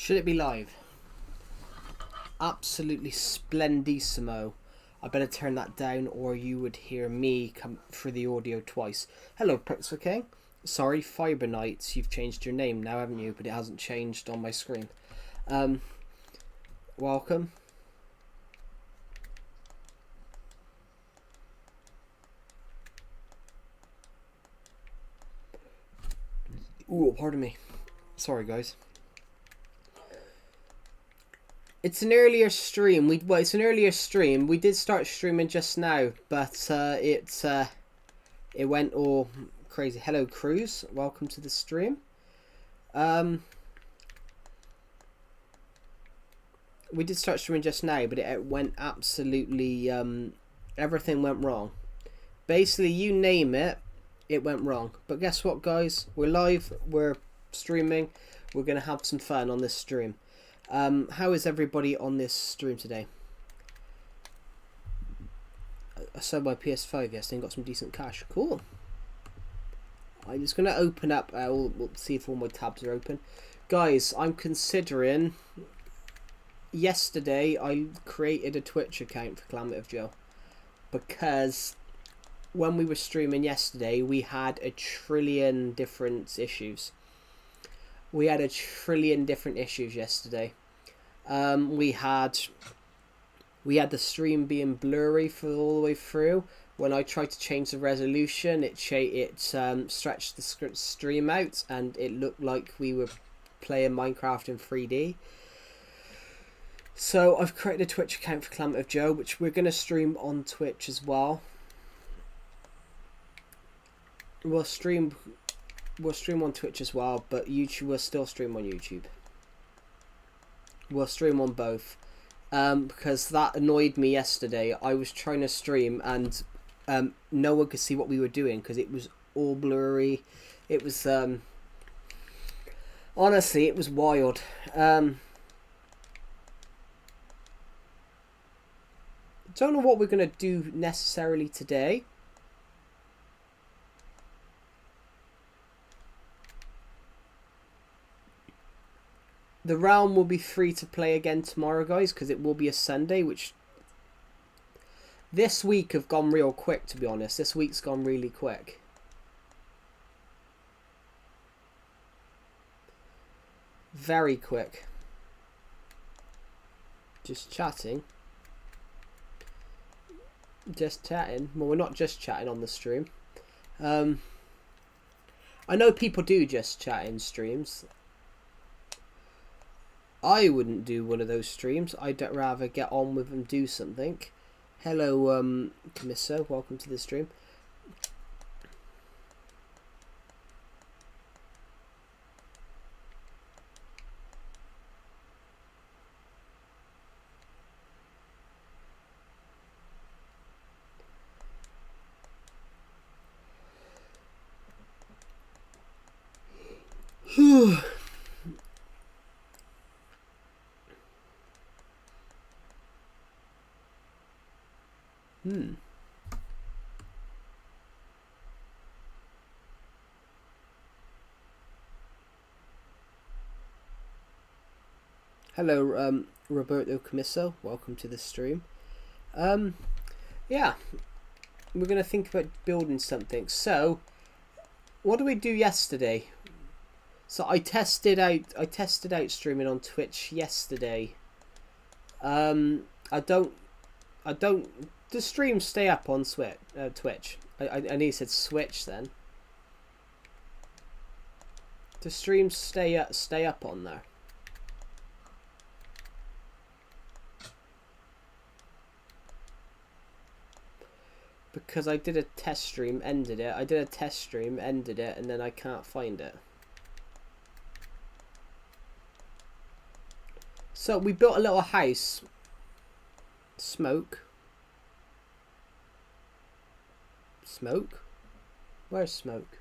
Should it be live? Absolutely splendissimo. I better turn that down or you would hear me come through the audio twice. Hello, Pricks for King. Sorry, Fiber Knights, you've changed your name now, haven't you? But it hasn't changed on my screen. Welcome. Ooh, pardon me. Sorry, guys. It's an earlier stream. It's an earlier stream. We did start streaming just now, but it went all crazy. Hello, Cruz. Welcome to the stream. We did start streaming just now, but it went absolutely everything went wrong. Basically, you name it, it went wrong. But guess what, guys? We're live. We're streaming. We're gonna have some fun on this stream. How is everybody on this stream today? I sold my PS5 yesterday and got some decent cash. Cool. I'm just going to open up. We'll see if all my tabs are open. Guys, I'm considering... Yesterday, I created a Twitch account for Calamity of Joe. Because when we were streaming yesterday, we had a trillion different issues. We had a trillion different issues yesterday. We had the stream being blurry for all the way through. When I tried to change the resolution, it stretched the stream out, and it looked like we were playing Minecraft in 3D. So I've created a Twitch account for Calamity of Joe, which we're gonna stream on Twitch as well. We'll stream on Twitch as well, but YouTube will still stream on YouTube. We'll stream on both. Because that annoyed me yesterday. I was trying to stream and no one could see what we were doing because it was all blurry. It was honestly, it was wild. Don't know what we're gonna do necessarily today. The realm will be free to play again tomorrow, guys, because it will be a Sunday, which this week have gone real quick, to be honest. This week's gone really quick. Very quick. Just chatting. Just chatting. Well, we're not just chatting on the stream. I know people do just chat in streams. I wouldn't do one of those streams. I'd rather get on with and do something. Hello, Camissa. Welcome to the stream. Hello, Roberto Camisso. Welcome to the stream. Yeah, we're gonna think about building something. So, what did we do yesterday? So I tested out streaming on Twitch yesterday. I don't. The streams stay up on Twitch. I need to said Switch then. The streams stay up on there. Because I did a test stream, ended it. I did a test stream, ended it, and then I can't find it. So we built a little house. Smoke. Smoke? Where's smoke?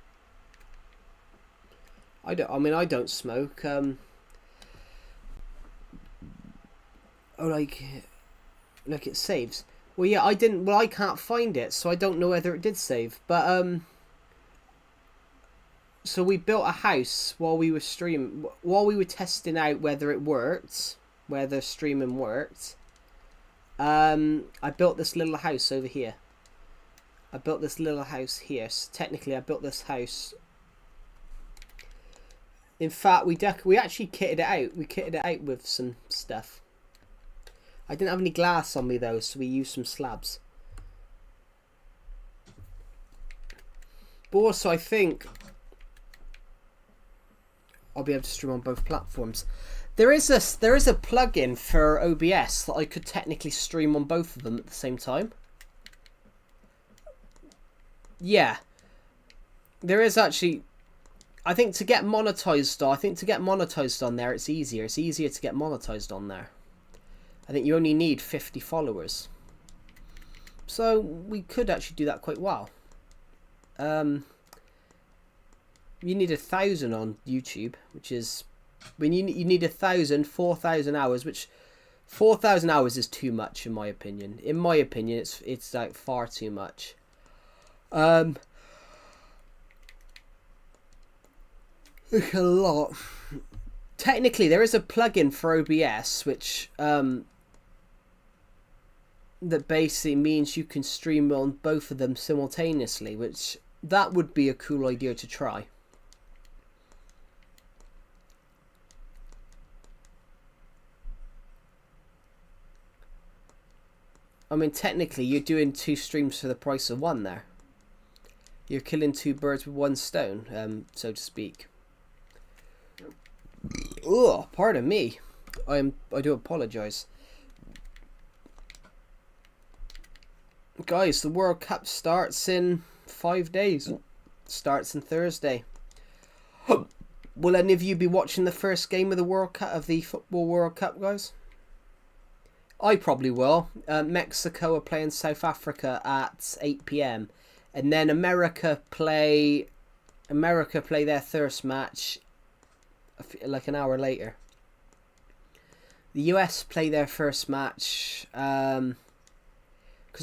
I don't smoke. Oh, like it saves. Well, yeah, I didn't. Well, I can't find it, so I don't know whether it did save. But So we built a house while we were while we were testing out whether it worked, whether streaming worked. I built this little house over here. I built this little house here. So technically, I built this house. In fact, we actually kitted it out. We kitted it out with some stuff. I didn't have any glass on me though, so we used some slabs. But also, I think I'll be able to stream on both platforms. There is a plugin for OBS that I could technically stream on both of them at the same time. Yeah, there is actually. I think to get monetized on there, it's easier. It's easier to get monetized on there. I think you only need 50 followers. So we could actually do that quite well. You need 1,000 on YouTube, which is when you need 1,000, 4,000 hours, which 4,000 hours is too much in my opinion. In my opinion, it's like far too much. It's a lot. Technically, there is a plugin for OBS which that basically means you can stream on both of them simultaneously, which that would be a cool idea to try. I mean, technically, you're doing 2 streams for the price of 1 there. You're killing 2 birds with 1 stone, so to speak. Oh, pardon me. I do apologise. Guys, the World Cup starts in 5 days. Starts on Thursday. Will any of you be watching the first game of the World Cup, of the Football World Cup, guys? I probably will. Mexico are playing South Africa at 8 PM. And then America play their first match like an hour later. The US play their first match because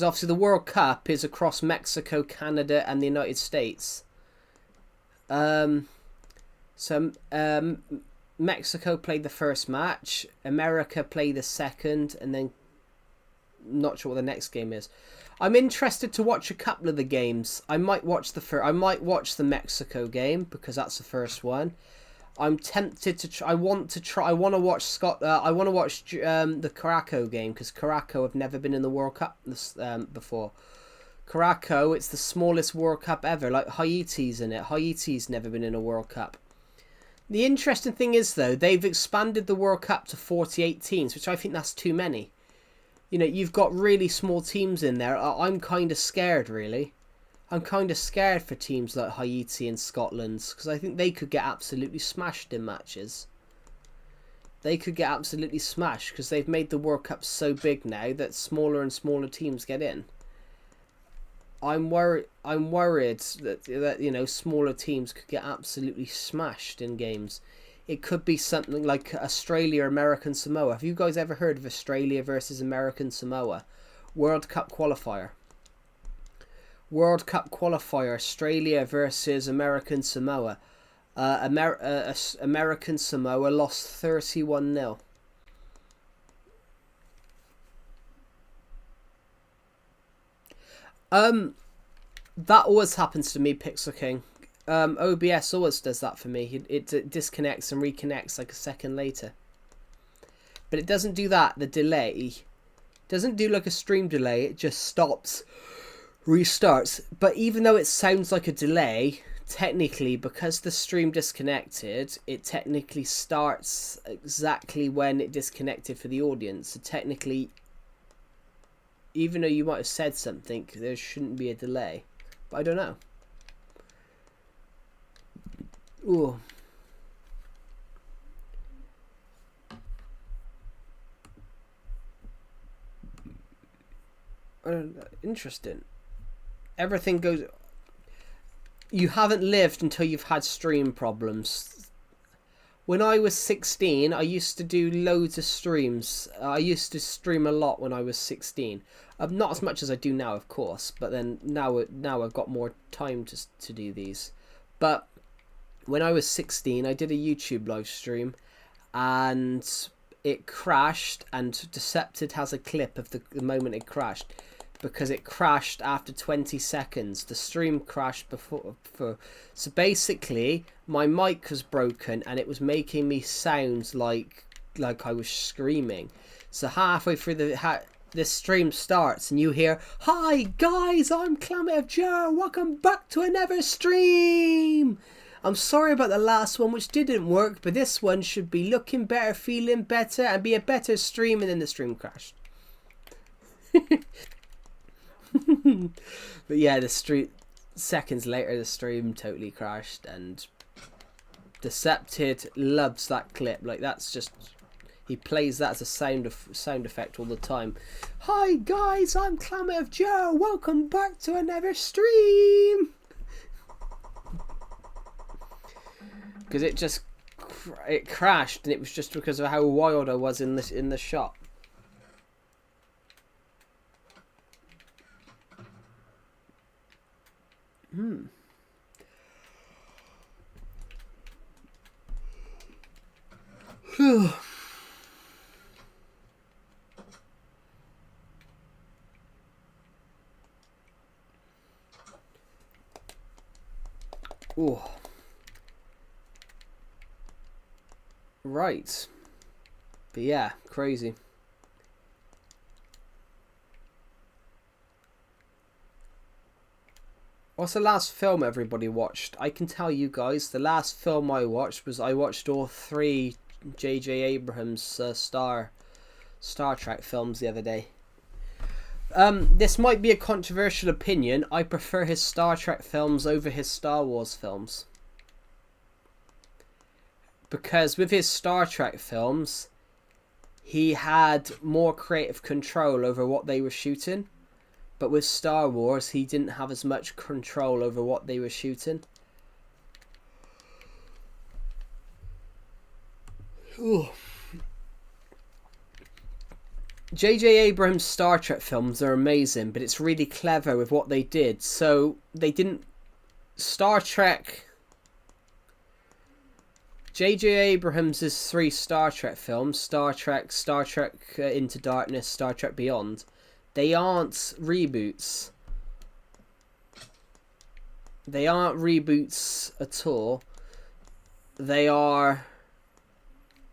obviously the World Cup is across Mexico, Canada and the United States. Mexico played the first match, America played the second, and then not sure what the next game is. I'm interested to watch a couple of the games. I might watch the Mexico game because that's the first one. I'm tempted to I want to watch the Caraco game because Caraco have never been in the World Cup before. Caraco, it's the smallest World Cup ever. Like Haiti's in it. Haiti's never been in a World Cup. The interesting thing is though, they've expanded the World Cup to 48 teams, which I think that's too many. You know, you've got really small teams in there. I'm kind of scared, really. I'm kind of scared for teams like Haiti and Scotland because I think they could get absolutely smashed in matches. They could get absolutely smashed because they've made the World Cup so big now that smaller and smaller teams get in. I'm worried that you know, smaller teams could get absolutely smashed in games. It could be something like Australia, American Samoa. Have you guys ever heard of Australia versus American Samoa? World Cup qualifier. World Cup qualifier, Australia versus American Samoa. American Samoa lost 31-0. That always happens to me, Pixel King. OBS always does that for me. It disconnects and reconnects like a second later. But it doesn't do that, the delay. Doesn't do like a stream delay, it just stops, restarts. But even though it sounds like a delay, technically, because the stream disconnected, it technically starts exactly when it disconnected for the audience. So technically, even though you might have said something, there shouldn't be a delay. But I don't know. Ooh. Interesting. Everything goes... You haven't lived until you've had stream problems. When I was 16, I used to do loads of streams. I used to stream a lot when I was 16. Not as much as I do now, of course. But then now I've got more time to do these. But when I was 16, I did a YouTube live stream, and it crashed, and Decepted has a clip of the moment it crashed, because it crashed after 20 seconds. The stream crashed before. So basically, my mic was broken, and it was making me sound like I was screaming. So halfway through this stream starts, and you hear, "Hi guys, I'm Calamity Joe. Welcome back to another stream. I'm sorry about the last one, which didn't work, but this one should be looking better, feeling better, and be a better stream." And then the stream crashed. But yeah, seconds later, the stream totally crashed, and Decepted loves that clip. Like, that's just, he plays that as a sound effect all the time. "Hi guys, I'm Calamity Joe. Welcome back to another stream." Because it crashed, and it was just because of how wild I was in the shot. Ooh. Right. But yeah, crazy. What's the last film everybody watched? I can tell you guys, the last film I watched was, I watched all 3 J.J. Abrams Star Trek films the other day. This might be a controversial opinion. I prefer his Star Trek films over his Star Wars films. Because with his Star Trek films, he had more creative control over what they were shooting. But with Star Wars, he didn't have as much control over what they were shooting. J.J. Abrams' Star Trek films are amazing, but it's really clever with what they did. So they didn't... Star Trek... J.J. Abrams' 3 Star Trek films, Star Trek Into Darkness, Star Trek Beyond, they aren't reboots. They aren't reboots at all. They are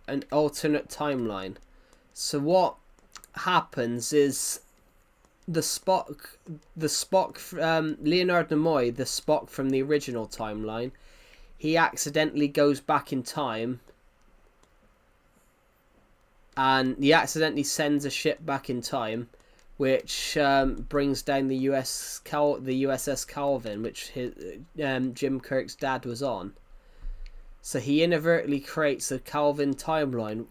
an alternate timeline. So what happens is the Spock, Leonard Nimoy, the Spock from the original timeline, he accidentally goes back in time, and he accidentally sends a ship back in time, which brings down the USS Calvin, which Jim Kirk's dad was on. So he inadvertently creates a Calvin timeline.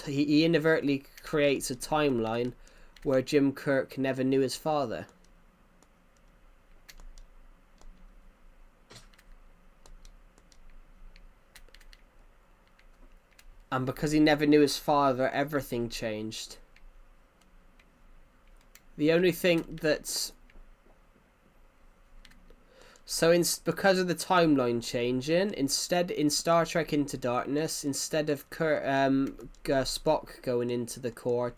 He inadvertently creates a timeline where Jim Kirk never knew his father. And because he never knew his father, everything changed. The only thing that's... So because of the timeline changing, instead in Star Trek Into Darkness, instead of Spock going into the core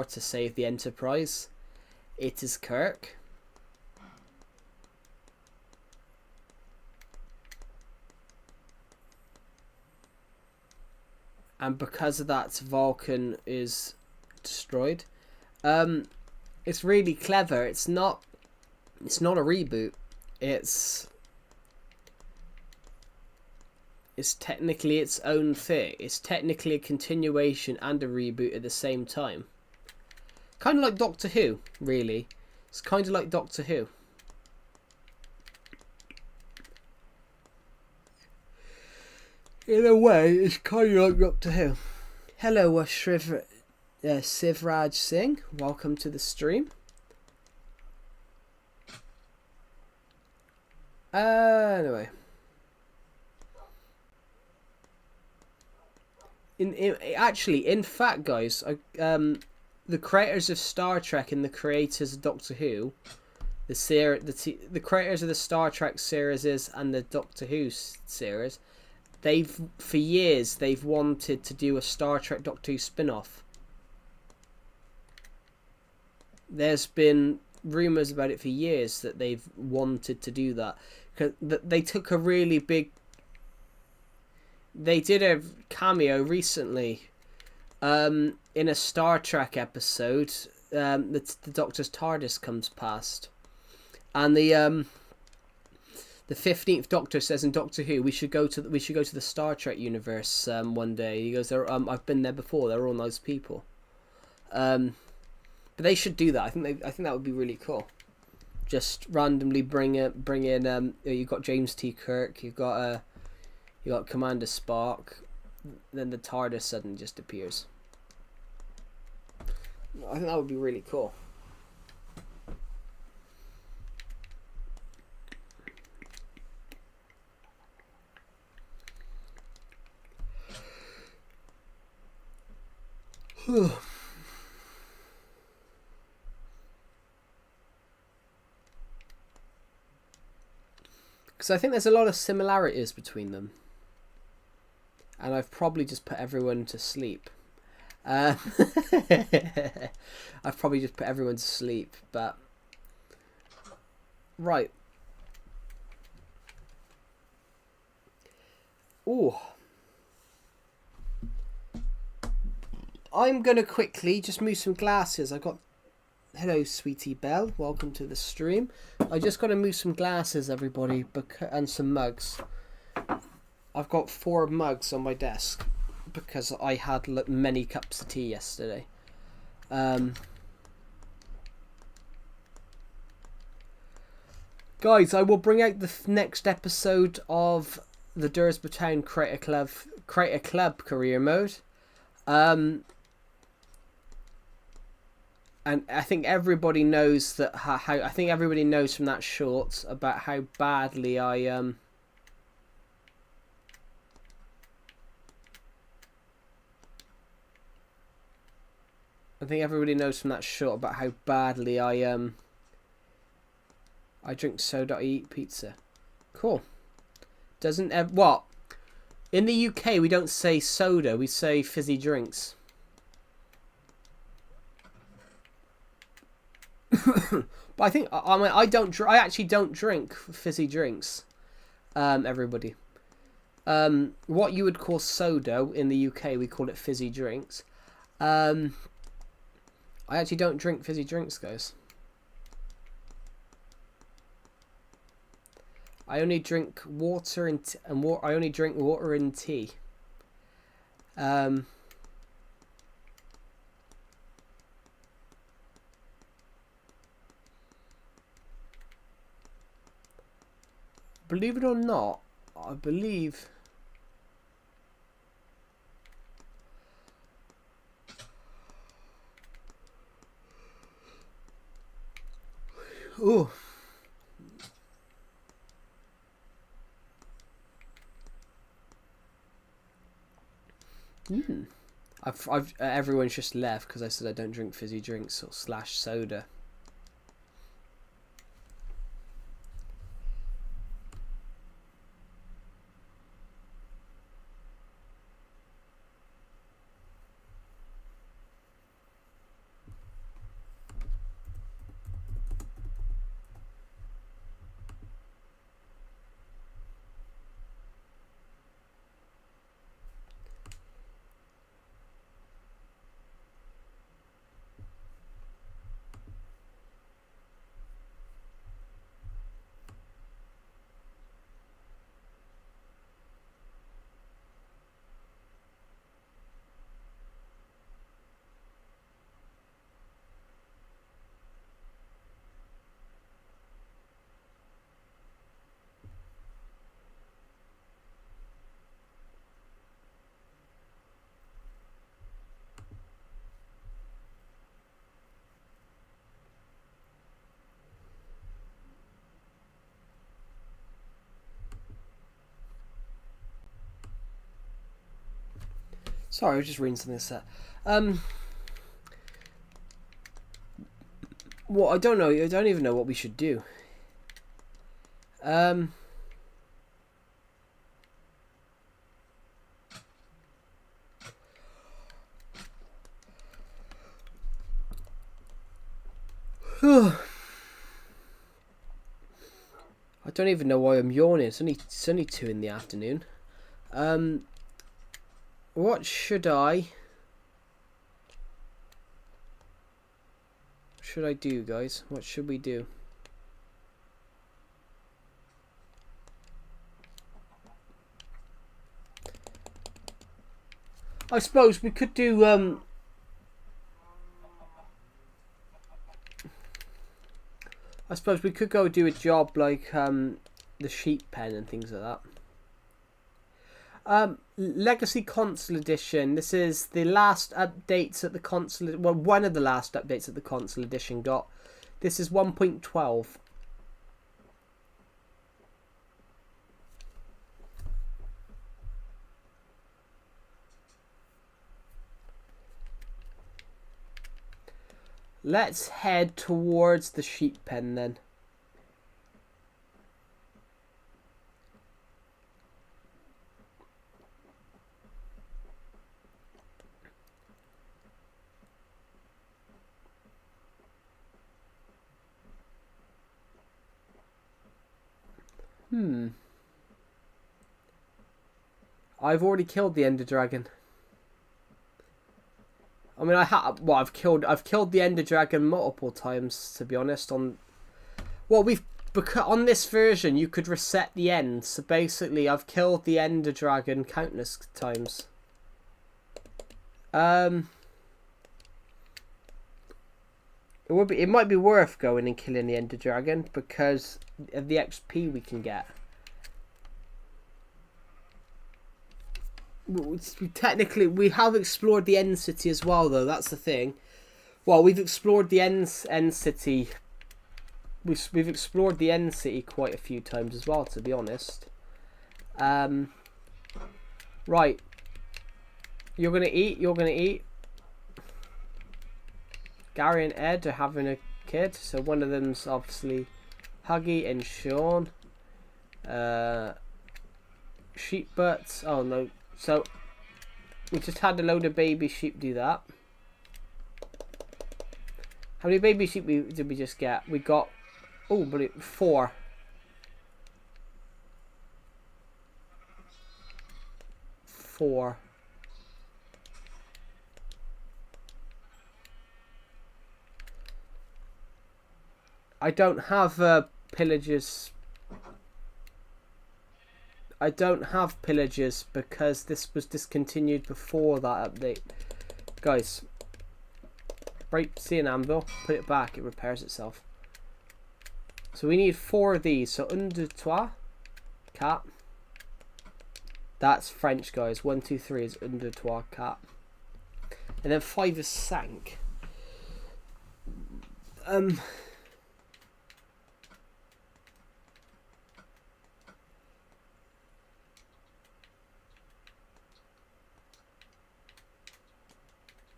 to save the Enterprise, it is Kirk. And because of that, Vulcan is destroyed. It's really clever. It's not a reboot. It's technically its own thing. It's technically a continuation and a reboot at the same time. Kind of like Doctor Who, really. It's kind of like Doctor Who. In a way, it's kind of like Doctor Who. Hello, Sivraj Singh. Welcome to the stream. Anyway. In fact, guys, the creators of Star Trek and the creators of Doctor Who the creators of the Star Trek series and the Doctor Who series, for years they've wanted to do a Star Trek Doctor Who spin-off. There's been rumours about it for years that they've wanted to do that. 'Cause they took a really big... They did a cameo recently in a Star Trek episode. The Doctor's TARDIS comes past. And the 15th Doctor says in Doctor Who, we should go to the Star Trek universe one day. He goes, I've been there before. They're all nice people. But they should do that. I think that would be really cool. Just randomly bring in. You've got James T. Kirk. You've got Commander Spock. Then the TARDIS suddenly just appears. I think that would be really cool. Because I think there's a lot of similarities between them. And I've probably just put everyone to sleep. I've probably just put everyone to sleep, but... Right. Ooh. I'm going to quickly just move some glasses. I got... Hello, Sweetie Belle. Welcome to the stream. I just got to move some glasses, everybody, and some mugs. I've got 4 mugs on my desk because I had many cups of tea yesterday. Guys, I will bring out the next episode of the Dursby Town Creator Club career mode. And I think everybody knows that I think everybody knows from that short about how badly I think everybody knows from that short about how badly I drink soda, I eat pizza. Cool. What? In the UK we don't say soda, we say fizzy drinks. But I think I actually don't drink fizzy drinks. Everybody. What you would call soda in the UK, we call it fizzy drinks. I actually don't drink fizzy drinks, guys. I only drink water I only drink water and tea. Believe it or not, I believe... Ooh. Everyone's just left because I said I don't drink fizzy drinks or / soda. Sorry, I was just reading something that said. Well, I don't know. I don't even know what we should do. I don't even know why I'm yawning. It's only 2 in the afternoon. What should I do, guys? What should we do? I suppose we could do I suppose we could go do a job like the sheep pen and things like that. Legacy Console Edition. This is the last updates that the console. Well, one of the last updates that the console edition got. This is 1.12. Let's head towards the sheep pen then. I've already killed the Ender Dragon. I mean, I've killed the Ender Dragon multiple times, to be honest. On this version, you could reset the end. So basically, I've killed the Ender Dragon countless times. It might be worth going and killing the Ender Dragon because of the XP we can get. Technically, we have explored the End City as well, though. That's the thing. Well, we've explored the End City. We've explored the End City quite a few times as well, to be honest. Right. You're gonna eat. Gary and Ed are having a kid, so one of them's obviously Huggy and Sean. Sheep butts. Oh no. So, we just had a load of baby sheep do that. How many baby sheep did we just get? We got, 4. 4. I don't have pillagers. I don't have pillagers because this was discontinued before that update. Guys, see an anvil, put it back, it repairs itself. So we need 4 of these. So un, deux, trois, cat. That's French, guys. 1, 2, 3 is un, deux, trois, cat. And then 5 is cinq.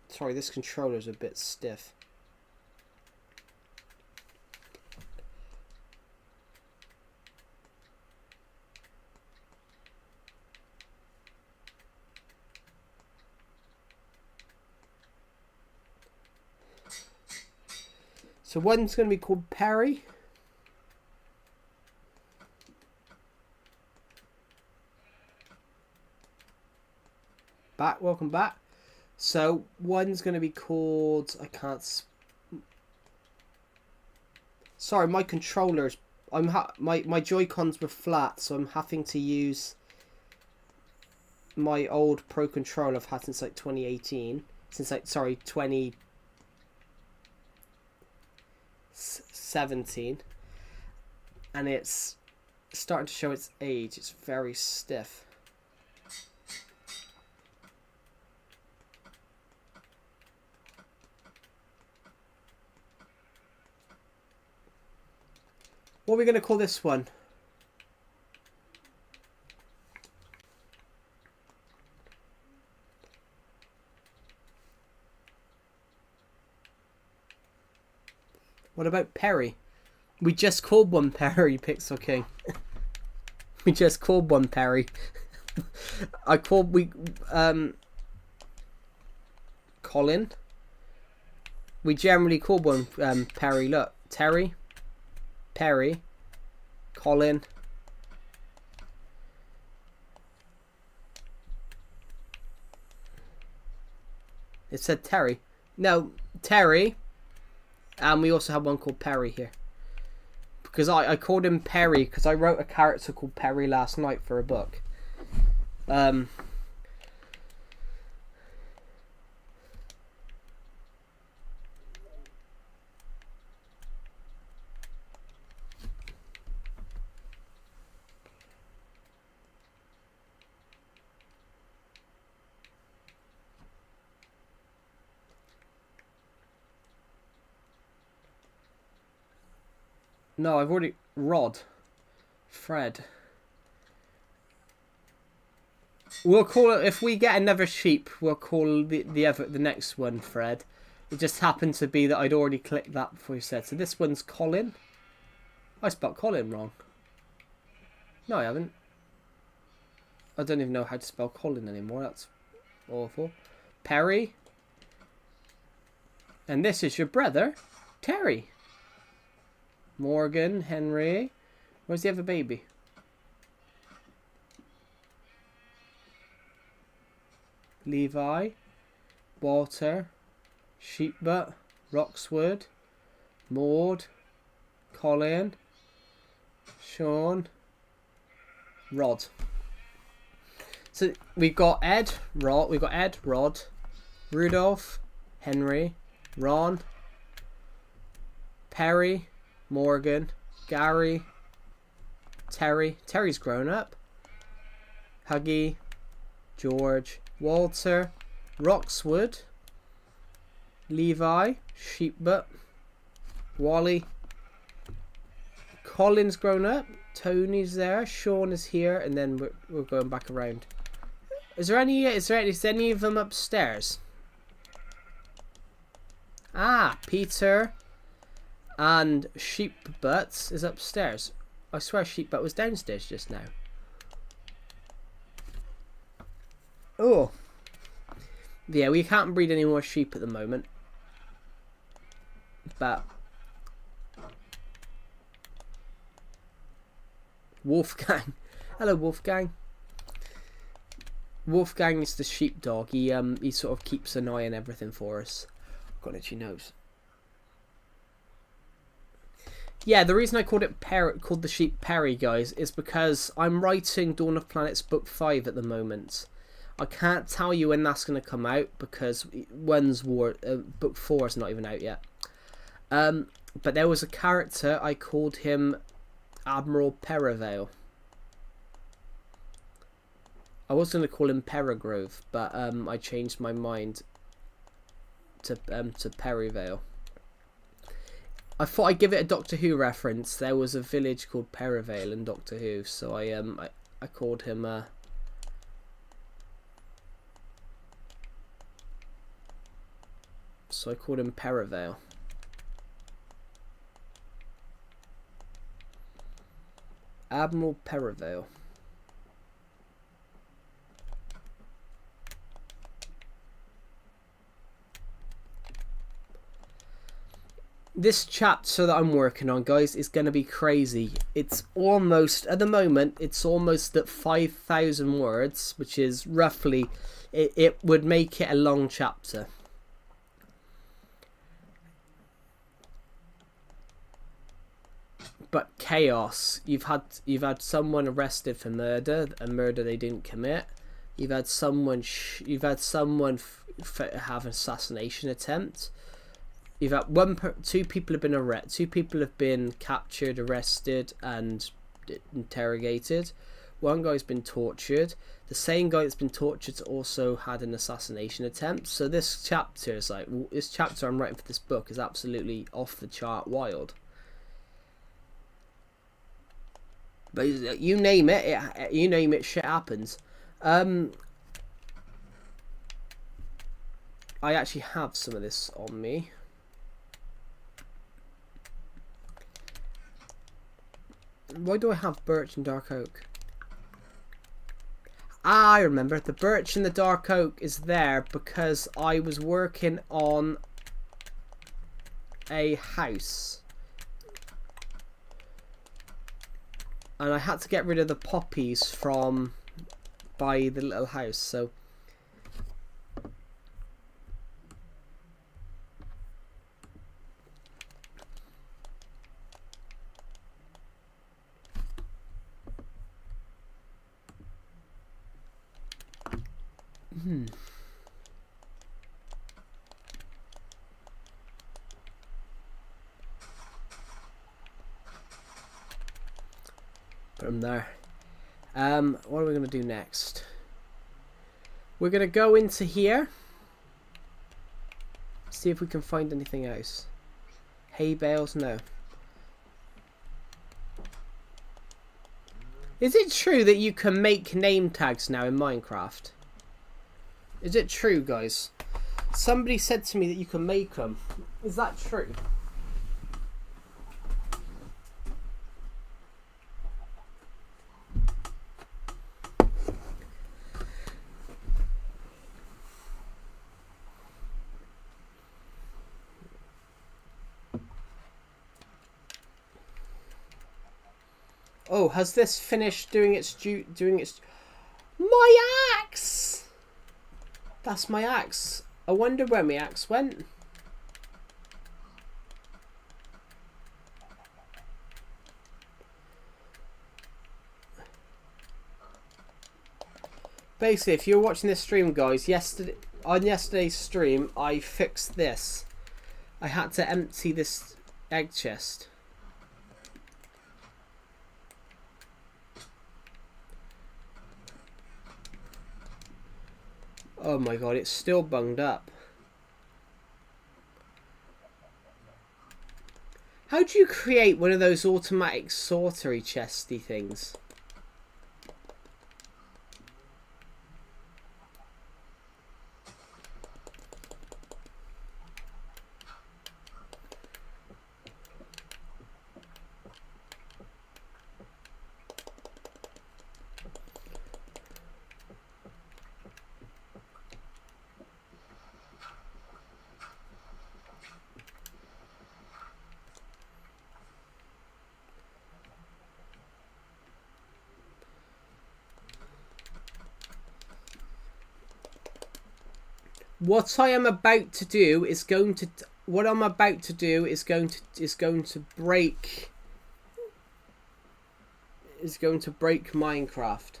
Sorry, this controller's a bit stiff. So one's going to be called Perry. Welcome back. So one's going to be called, sorry, my controllers, my Joy-Cons were flat, so I'm having to use my old Pro controller I've had since like 2018, 2017, and it's starting to show its age. It's very stiff. What are we going to call this one? What about Perry? We just called one Perry, Pixel King. We just called one Perry. Colin. We generally call one Perry. Look, Terry, Perry, Colin. It said Terry. No, Terry. And we also have one called Perry here. Because I called him Perry because I wrote a character called Perry last night for a book. No, I've already... Rod. Fred. We'll call it... If we get another sheep, we'll call the next one Fred. It just happened to be that I'd already clicked that before you said. So this one's Colin. I spelled Colin wrong. No, I haven't. I don't even know how to spell Colin anymore. That's awful. Perry. And this is your brother, Terry. Morgan, Henry. Where's the other baby? Levi, Walter, Sheepbutt, Roxwood, Maud, Colin, Sean, Rod. So we've got Ed, Rod, Rudolph, Henry, Ron, Perry, Morgan, Gary, Terry. Terry's grown up. Huggy, George, Walter, Roxwood, Levi, Sheepbutt, Wally, Colin's grown up. Tony's there. Sean is here, and then we're going back around. Is any of them upstairs? Ah, Peter and Sheepbutt is upstairs. I swear Sheepbutt was downstairs just now. Oh. Yeah, we can't breed any more sheep at the moment. But Wolfgang. Hello, Wolfgang. Wolfgang is the sheepdog. He sort of keeps an eye on everything for us. Got itchy nose. Yeah, the reason I called the sheep Perry, guys, is because I'm writing Dawn of Planets book 5 at the moment. I can't tell you when that's going to come out because book 4 is not even out yet. But there was a character, I called him Admiral Perivale. I was going to call him Perigrove, but I changed my mind to Perivale. I thought I'd give it a Doctor Who reference. There was a village called Perivale in Doctor Who, so I called him Perivale. Admiral Perivale. This chapter that I'm working on, guys, is going to be crazy. It's almost, at the moment, it's almost at 5,000 words, which is roughly, it would make it a long chapter. But chaos. You've had someone arrested for murder, a murder they didn't commit. You've had someone have an assassination attempt. You've had two people have been arrested. 2 people have been captured, arrested, and interrogated. 1 guy's been tortured. The same guy that's been tortured also had an assassination attempt. So this chapter is this chapter I'm writing for this book is absolutely off the chart wild. But you name it, shit happens. I actually have some of this on me. Why do I have birch and dark oak? Ah, I remember. The birch and the dark oak is there because I was working on a house. And I had to get rid of the poppies from by the little house, so put them there. What are we going to do next? We're going to go into here. See if we can find anything else. Hay bales? No. Is it true that you can make name tags now in Minecraft? Is it true, guys? Somebody said to me that you can make them. Is that true? Oh, has this finished doing its my axe? That's my axe. I wonder where my axe went. Basically, if you're watching this stream, guys, on yesterday's stream, I fixed this. I had to empty this egg chest. Oh my god, it's still bunged up. How do you create one of those automatic sortery chesty things? What I'm about to do is going to break Minecraft.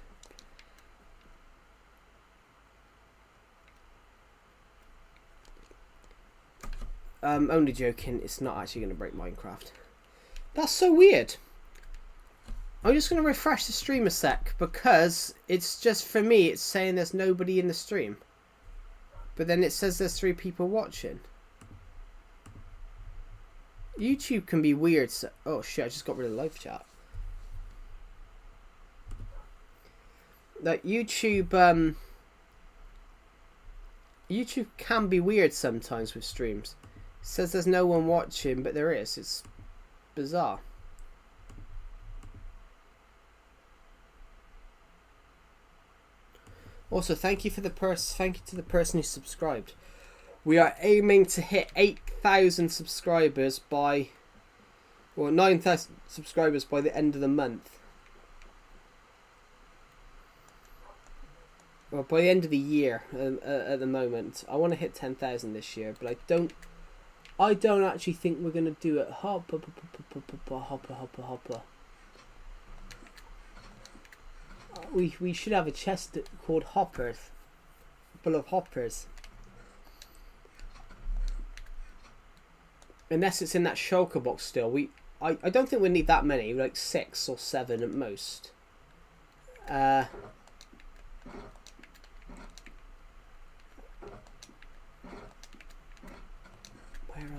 Only joking, it's not actually going to break Minecraft. That's so weird. I'm just going to refresh the stream a sec because it's just, for me, it's saying there's nobody in the stream. But then it says there's 3 people watching. YouTube can be weird. So, oh shit, I just got rid of live chat. Like YouTube can be weird sometimes with streams. It says there's no one watching, but there is. It's bizarre. Also, thank you to the person who subscribed. We are aiming to hit 8,000 subscribers by, or 9,000 subscribers by the end of the month. Well, by the end of the year, at the moment. I want to hit 10,000 this year, but I don't actually think we're gonna do it. Hopper. We should have a chest called hoppers, full of hoppers. Unless it's in that shulker box still. I don't think we need that many. Like 6 or 7 at most. Where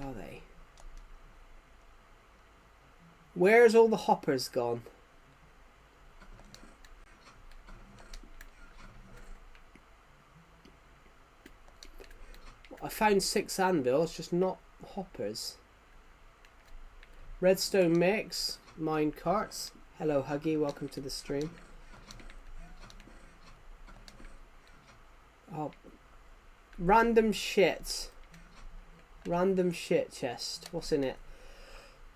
are they? Where's all the hoppers gone? I found 6 anvils, just not hoppers. Redstone mix, mine carts. Hello, Huggy. Welcome to the stream. Oh, random shit. Random shit chest. What's in it?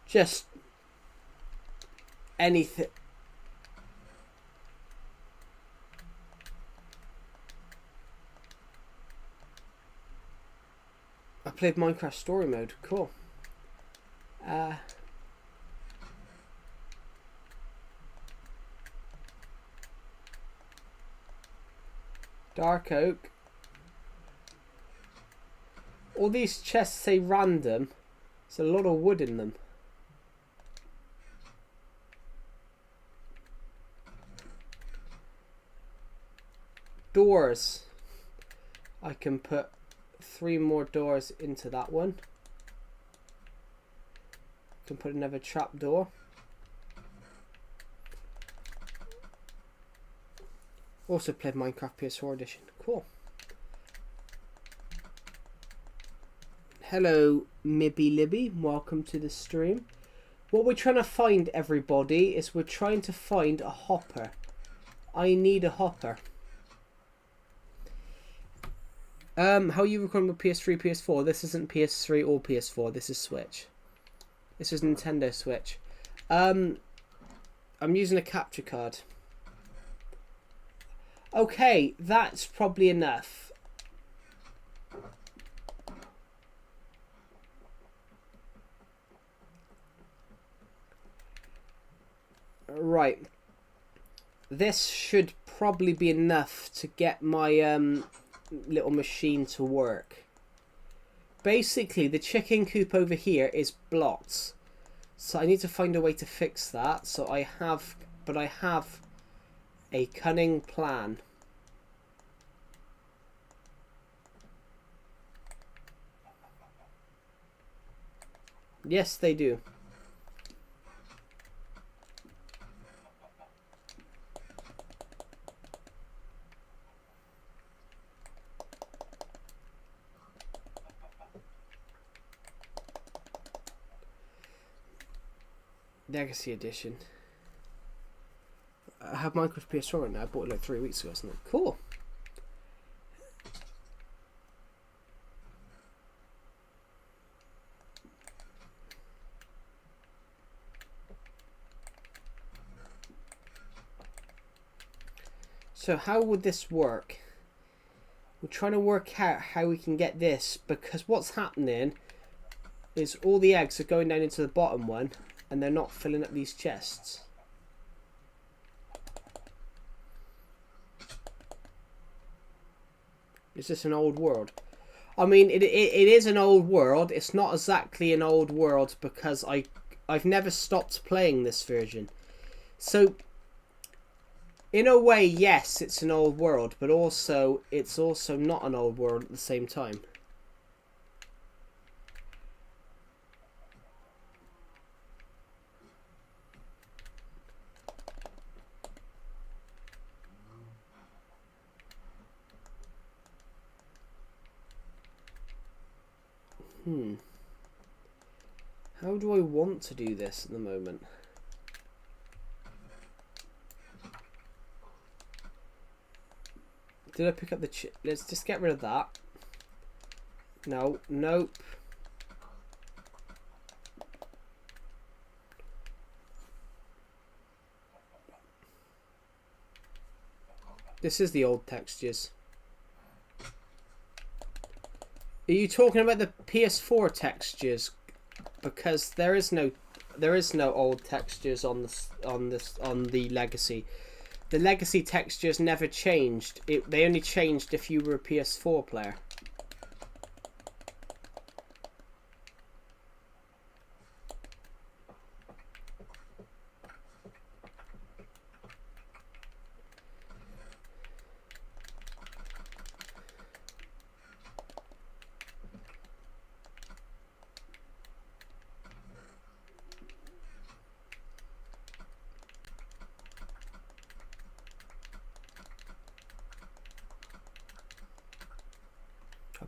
Just anything. I played Minecraft story mode. Cool. Dark oak. All these chests say random. There's a lot of wood in them. Doors. I can put 3 more doors into that one. Can put another trap door. Also played Minecraft PS4 edition. Cool. Hello, Mibby Libby. Welcome to the stream. What we're trying to find, everybody, is we're trying to find a hopper. I need a hopper. How are you recording with PS3, PS4? This isn't PS3 or PS4. This is Switch. This is Nintendo Switch. I'm using a capture card. Okay, that's probably enough. Right. This should probably be enough to get my little machine to work. Basically, the chicken coop over here is blocked. So I need to find a way to fix that. So I have a cunning plan. Yes, they do. Legacy Edition. I have Minecraft PS4 right now. I bought it like 3 weeks ago or something. Cool. So how would this work? We're trying to work out how we can get this, because what's happening is all the eggs are going down into the bottom one and they're not filling up these chests. Is this an old world? I mean, it is an old world. It's not exactly an old world because I've never stopped playing this version. So, in a way, yes, it's an old world, but also it's also not an old world at the same time. How do I want to do this at the moment? Did I pick up the let's just get rid of that. No, nope. This is the old textures. Are you talking about the PS4 textures? Because there is no old textures on the Legacy. The Legacy textures never changed. They only changed if you were a PS4 player.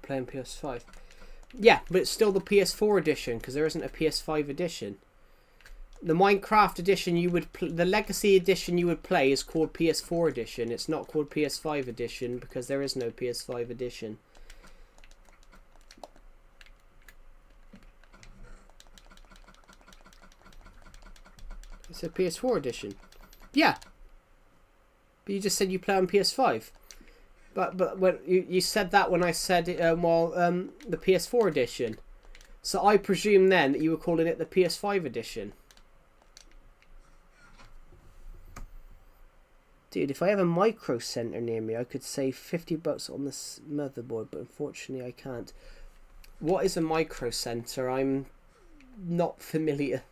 Playing PS5. Yeah, but it's still the PS4 edition because there isn't a PS5 edition. The Minecraft edition the Legacy edition you would play is called PS4 edition. It's not called PS5 edition because there is no PS5 edition. It's a PS4 edition. Yeah. But you just said you play on PS5. But when you said that when I said the PS4 edition. So I presume then that you were calling it the PS5 edition. Dude, if I have a micro center near me, I could save $50 on this motherboard, but unfortunately I can't. What is a micro center? I'm not familiar.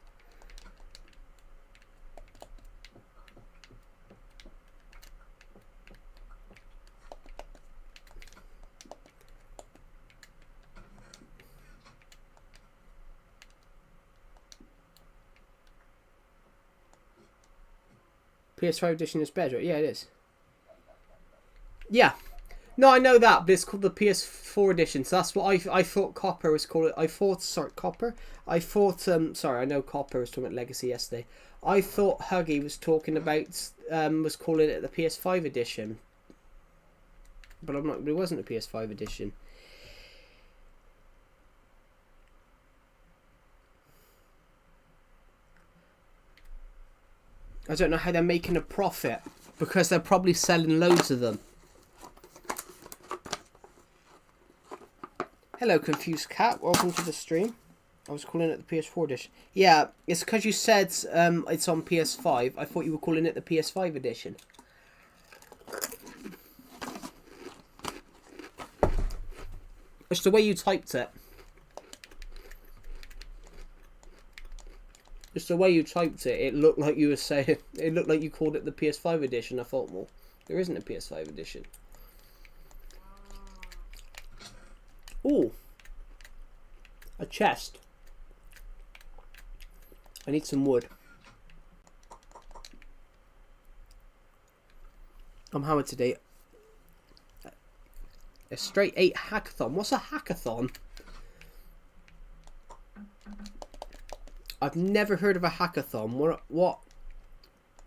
PS5 edition is better. Yeah, it is. Yeah. No, I know that, but it's called the PS4 edition. So that's what I thought Copper was called. Copper? Sorry, I know Copper was talking about Legacy yesterday. I thought Huggy was talking about, was calling it the PS5 edition. But I'm not, it wasn't the PS5 edition. I don't know how they're making a profit because they're probably selling loads of them. Hello, Confused Cat. Welcome to the stream. I was calling it the PS4 edition. Yeah, it's because you said it's on PS5. I thought you were calling it the PS5 edition. It's the way you typed it. Just the way you typed it, it looked like you were saying, it looked like you called it the PS5 edition. I thought, well, there isn't a PS5 edition. Ooh. A chest. I need some wood. I'm hammered today. A straight 8 hackathon. What's a hackathon? I've never heard of a hackathon. What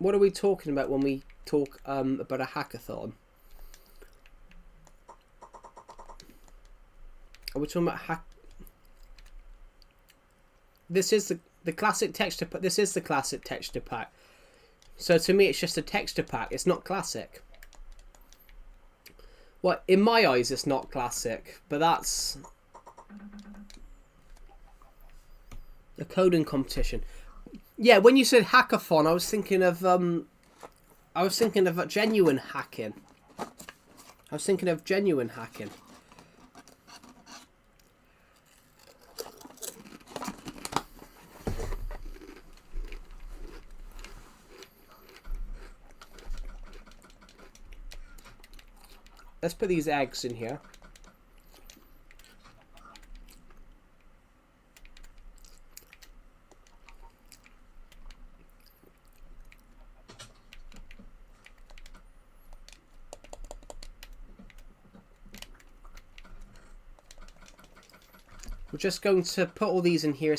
are we talking about when we talk about a hackathon? Are we talking about This is the classic texture pack. This is the classic texture pack. So to me, it's just a texture pack. It's not classic. Well, in my eyes, it's not classic, but that's a coding competition. Yeah, when you said hackathon, I was thinking of genuine hacking. Let's put these eggs in here. We're just going to put all these in here.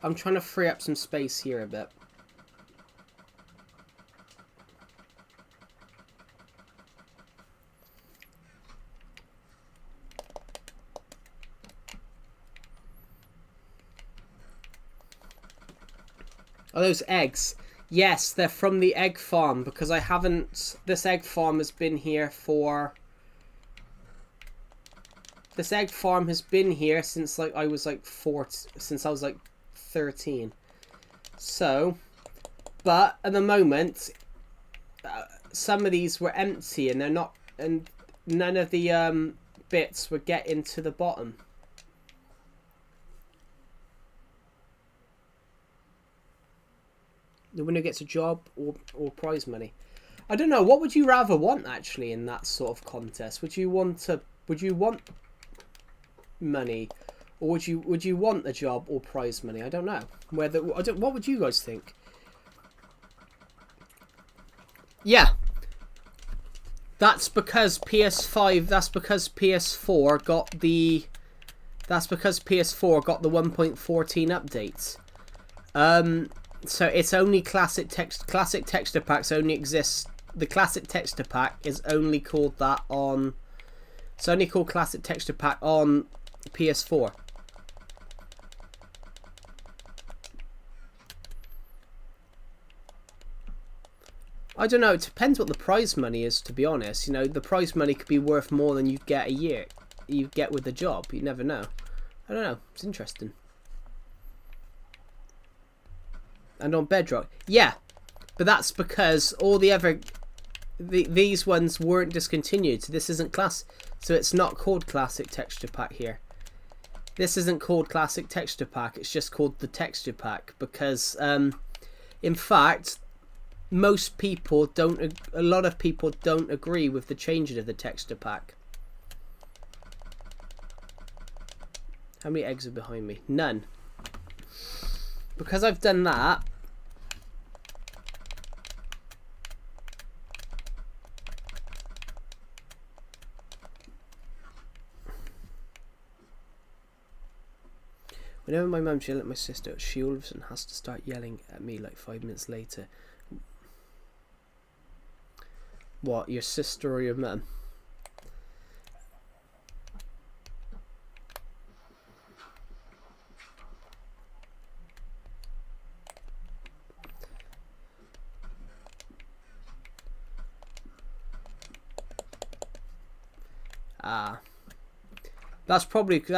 I'm trying to free up some space here a bit. Oh, those eggs. Yes, they're from the egg farm because I haven't... This egg farm has been here for... This egg farm has been here since like I was like 13. So, but at the moment, some of these were empty and they're not, and none of the bits were getting to the bottom. The winner gets a job or prize money. I don't know. What would you rather want actually in that sort of contest? Would you want money, or would you want a job or prize money? I don't know. What would you guys think? Yeah. That's because PS5. That's because PS4 got the. That's because PS4 got the 1.14 updates. So it's only classic texture packs only exist. The classic texture pack is only called that on. It's only called classic texture pack on PS4. I don't know. It depends what the prize money is. To be honest, you know, the prize money could be worth more than you get a year. You get with the job. You never know. I don't know. It's interesting. And on Bedrock, yeah, but that's because all the other these ones weren't discontinued. So this isn't class. So it's not called classic texture pack here. This isn't called classic texture pack. It's just called the texture pack because, in fact, most people don't. A lot of people don't agree with the changing of the texture pack. How many eggs are behind me? None. Because I've done that. Whenever my mum's yelling at my sister, she all of a sudden has to start yelling at me like 5 minutes later. What, your sister or your mum? That's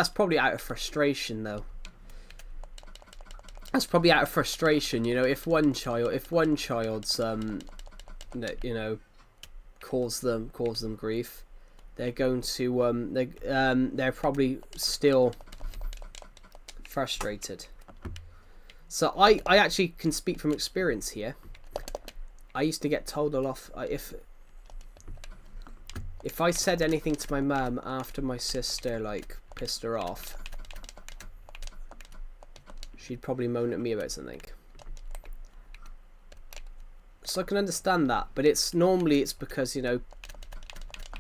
probably out of frustration though. That's probably out of frustration, you know. If one child's you know, cause them grief, they're going to they're probably still frustrated. So I actually can speak from experience here. I used to get told a lot if I said anything to my mum after my sister like pissed her off, she'd probably moan at me about something. So I can understand that, but it's because, you know,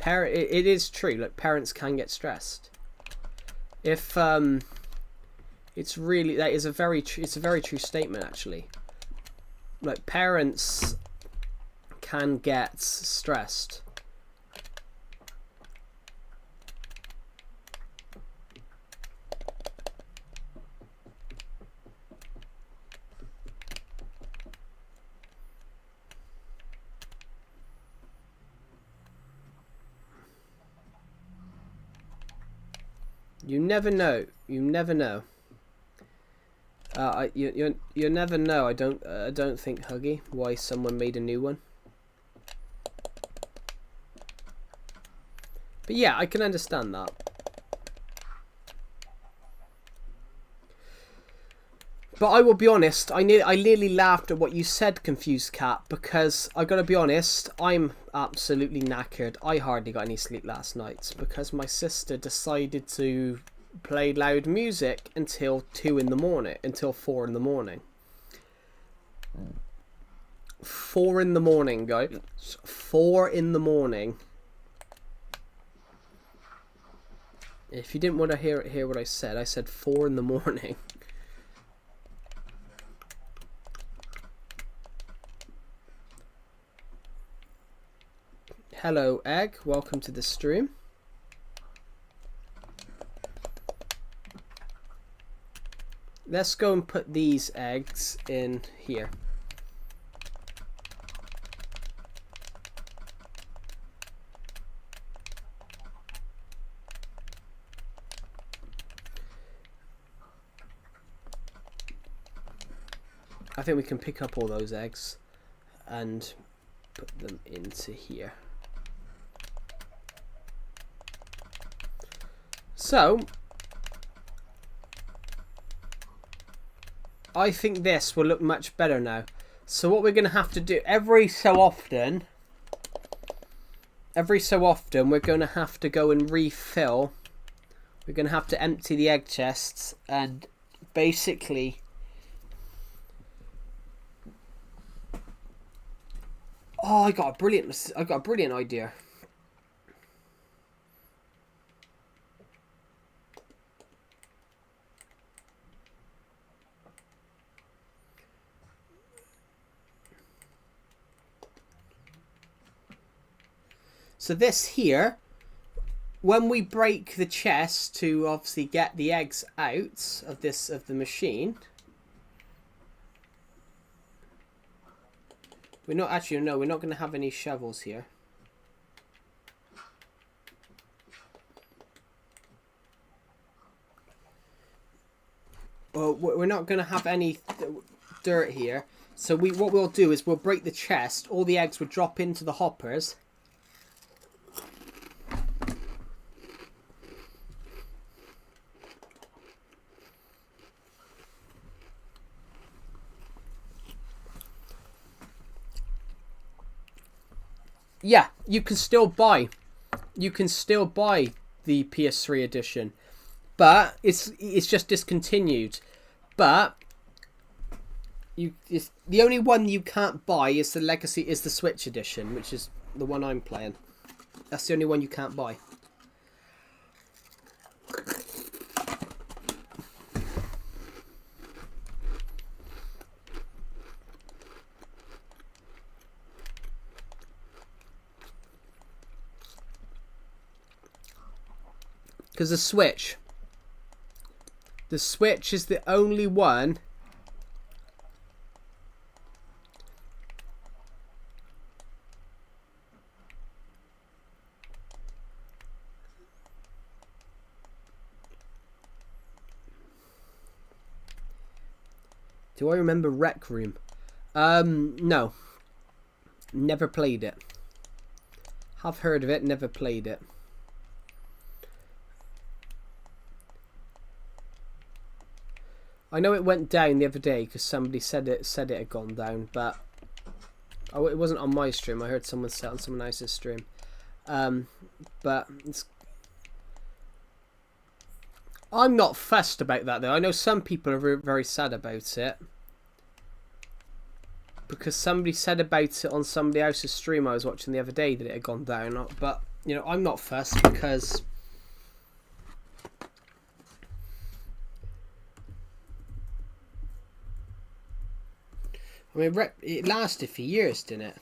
it is true, like parents can get stressed. If it's a very true statement actually. Like parents can get stressed. You never know. You never know. You never know. I don't think, Huggy, why someone made a new one. But yeah, I can understand that. But I will be honest, I nearly laughed at what you said, Confused Cat, because I gotta be honest, I'm absolutely knackered. I hardly got any sleep last night because my sister decided to play loud music until 4 in the morning. 4 in the morning, guys. 4 in the morning. If you didn't want to hear what I said 4 in the morning. Hello, Egg. Welcome to the stream. Let's go and put these eggs in here. I think we can pick up all those eggs and put them into here. So, I think this will look much better now. So what we're going to have to do every so often, we're going to have to go and refill. We're going to have to empty the egg chests and basically... Oh, I got a brilliant idea. So this here, when we break the chest to obviously get the eggs out of the machine, we're not actually, no, we're not going to have any shovels here. Well, we're not going to have any dirt here. So what we'll do is we'll break the chest. All the eggs will drop into the hoppers. Yeah, you can still buy the PS3 edition, but it's just discontinued. But the only one you can't buy is the Switch edition, which is the one I'm playing. That's the only one you can't buy. Because the Switch is the only one Do I remember Rec Room? No. Never played it. Have heard of it, never played it. I know it went down the other day because somebody said it had gone down, but it wasn't on my stream. I heard someone say it on someone else's stream. But I'm not fussed about that though. I know some people are very sad about it because somebody said about it on somebody else's stream I was watching the other day that it had gone down. But you know, I'm not fussed because I mean, it lasted for years, didn't it?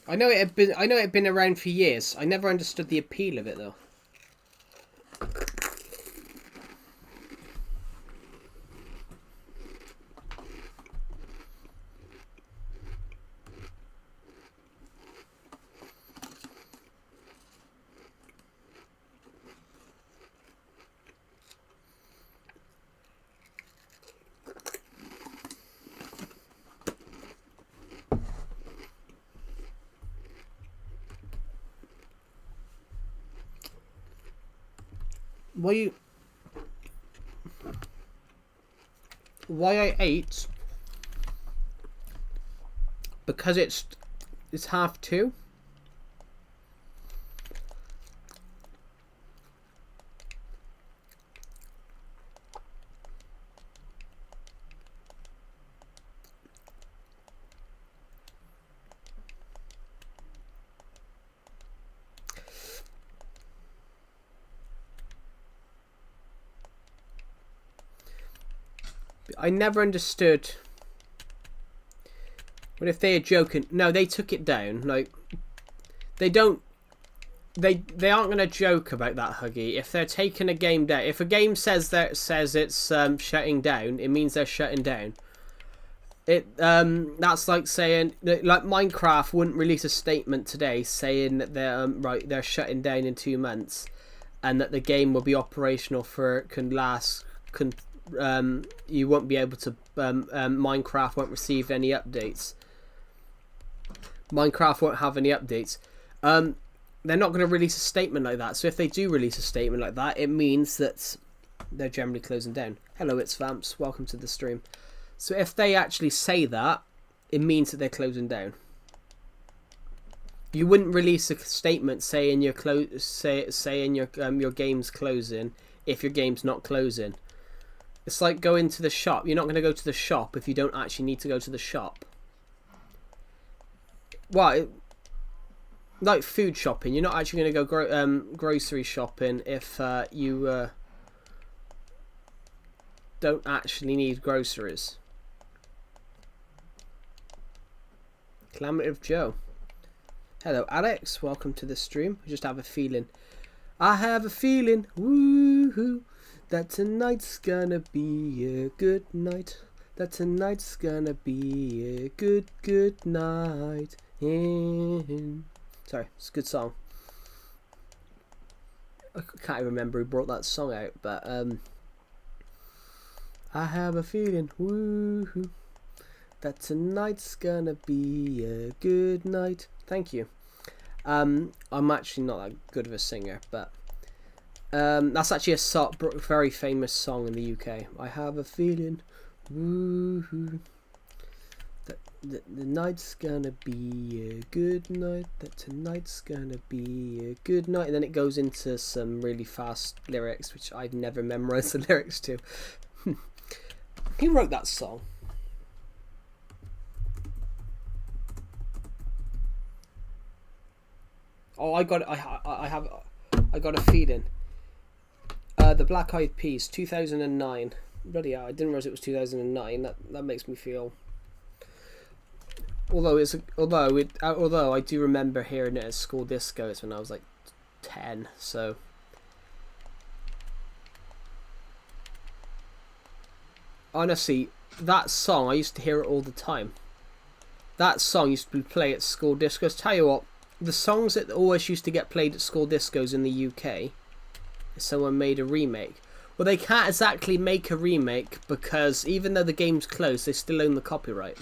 I know it had been around for years. I never understood the appeal of it though. Why I ate? Because it's 2:30. I never understood. But if they are joking, no, they took it down. Like they don't. They aren't going to joke about that, Huggy. If they're taking a game down, if a game says it's shutting down, it means they're shutting down. That's like saying like Minecraft wouldn't release a statement today saying that they're shutting down in 2 months, and that the game will be operational you won't be able to Minecraft won't receive any updates. Minecraft won't have any updates. They're not going to release a statement like that. So if they do release a statement like that, it means that they're generally closing down. Hello, it's Vamps. Welcome to the stream. So if they actually say that, it means that they're closing down. You wouldn't release a statement saying your game's closing if your game's not closing. It's like going to the shop. You're not going to go to the shop if you don't actually need to go to the shop. Well, like food shopping, you're not actually going to go grocery shopping if you don't actually need groceries. Calamity of Joe. Hello, Alex. Welcome to the stream. I just have a feeling. I have a feeling, woohoo, that tonight's gonna be a good night. That tonight's gonna be a good, good night. Sorry, it's a good song. I can't even remember who brought that song out, but I have a feeling, woohoo, that tonight's gonna be a good night. Thank you. I'm actually not that good of a singer, but that's actually a very famous song in the UK. I have a feeling, woohoo, that the night's gonna be a good night. That tonight's gonna be a good night. And then it goes into some really fast lyrics, which I've never memorized the lyrics to. Who wrote that song? Oh, I got a feeling. The Black Eyed Peas, 2009. Bloody hell, I didn't realize it was 2009. That makes me feel. Although I do remember hearing it at school discos when I was like 10. So. Honestly, that song, I used to hear it all the time. That song used to play at school discos. Tell you what, the songs that always used to get played at school discos in the UK, someone made a remake. Well, they can't exactly make a remake because even though the game's closed, they still own the copyright.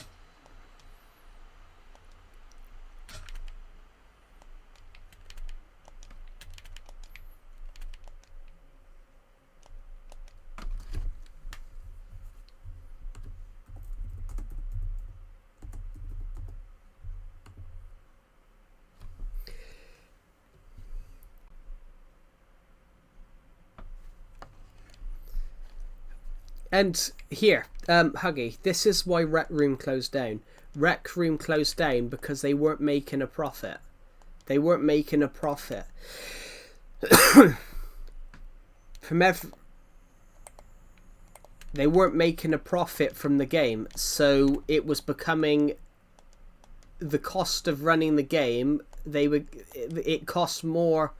And here, Huggy, this is why Rec Room closed down. Rec Room closed down because they weren't making a profit. They weren't making a profit. They weren't making a profit from the game, so it was becoming the cost of running the game. It cost more.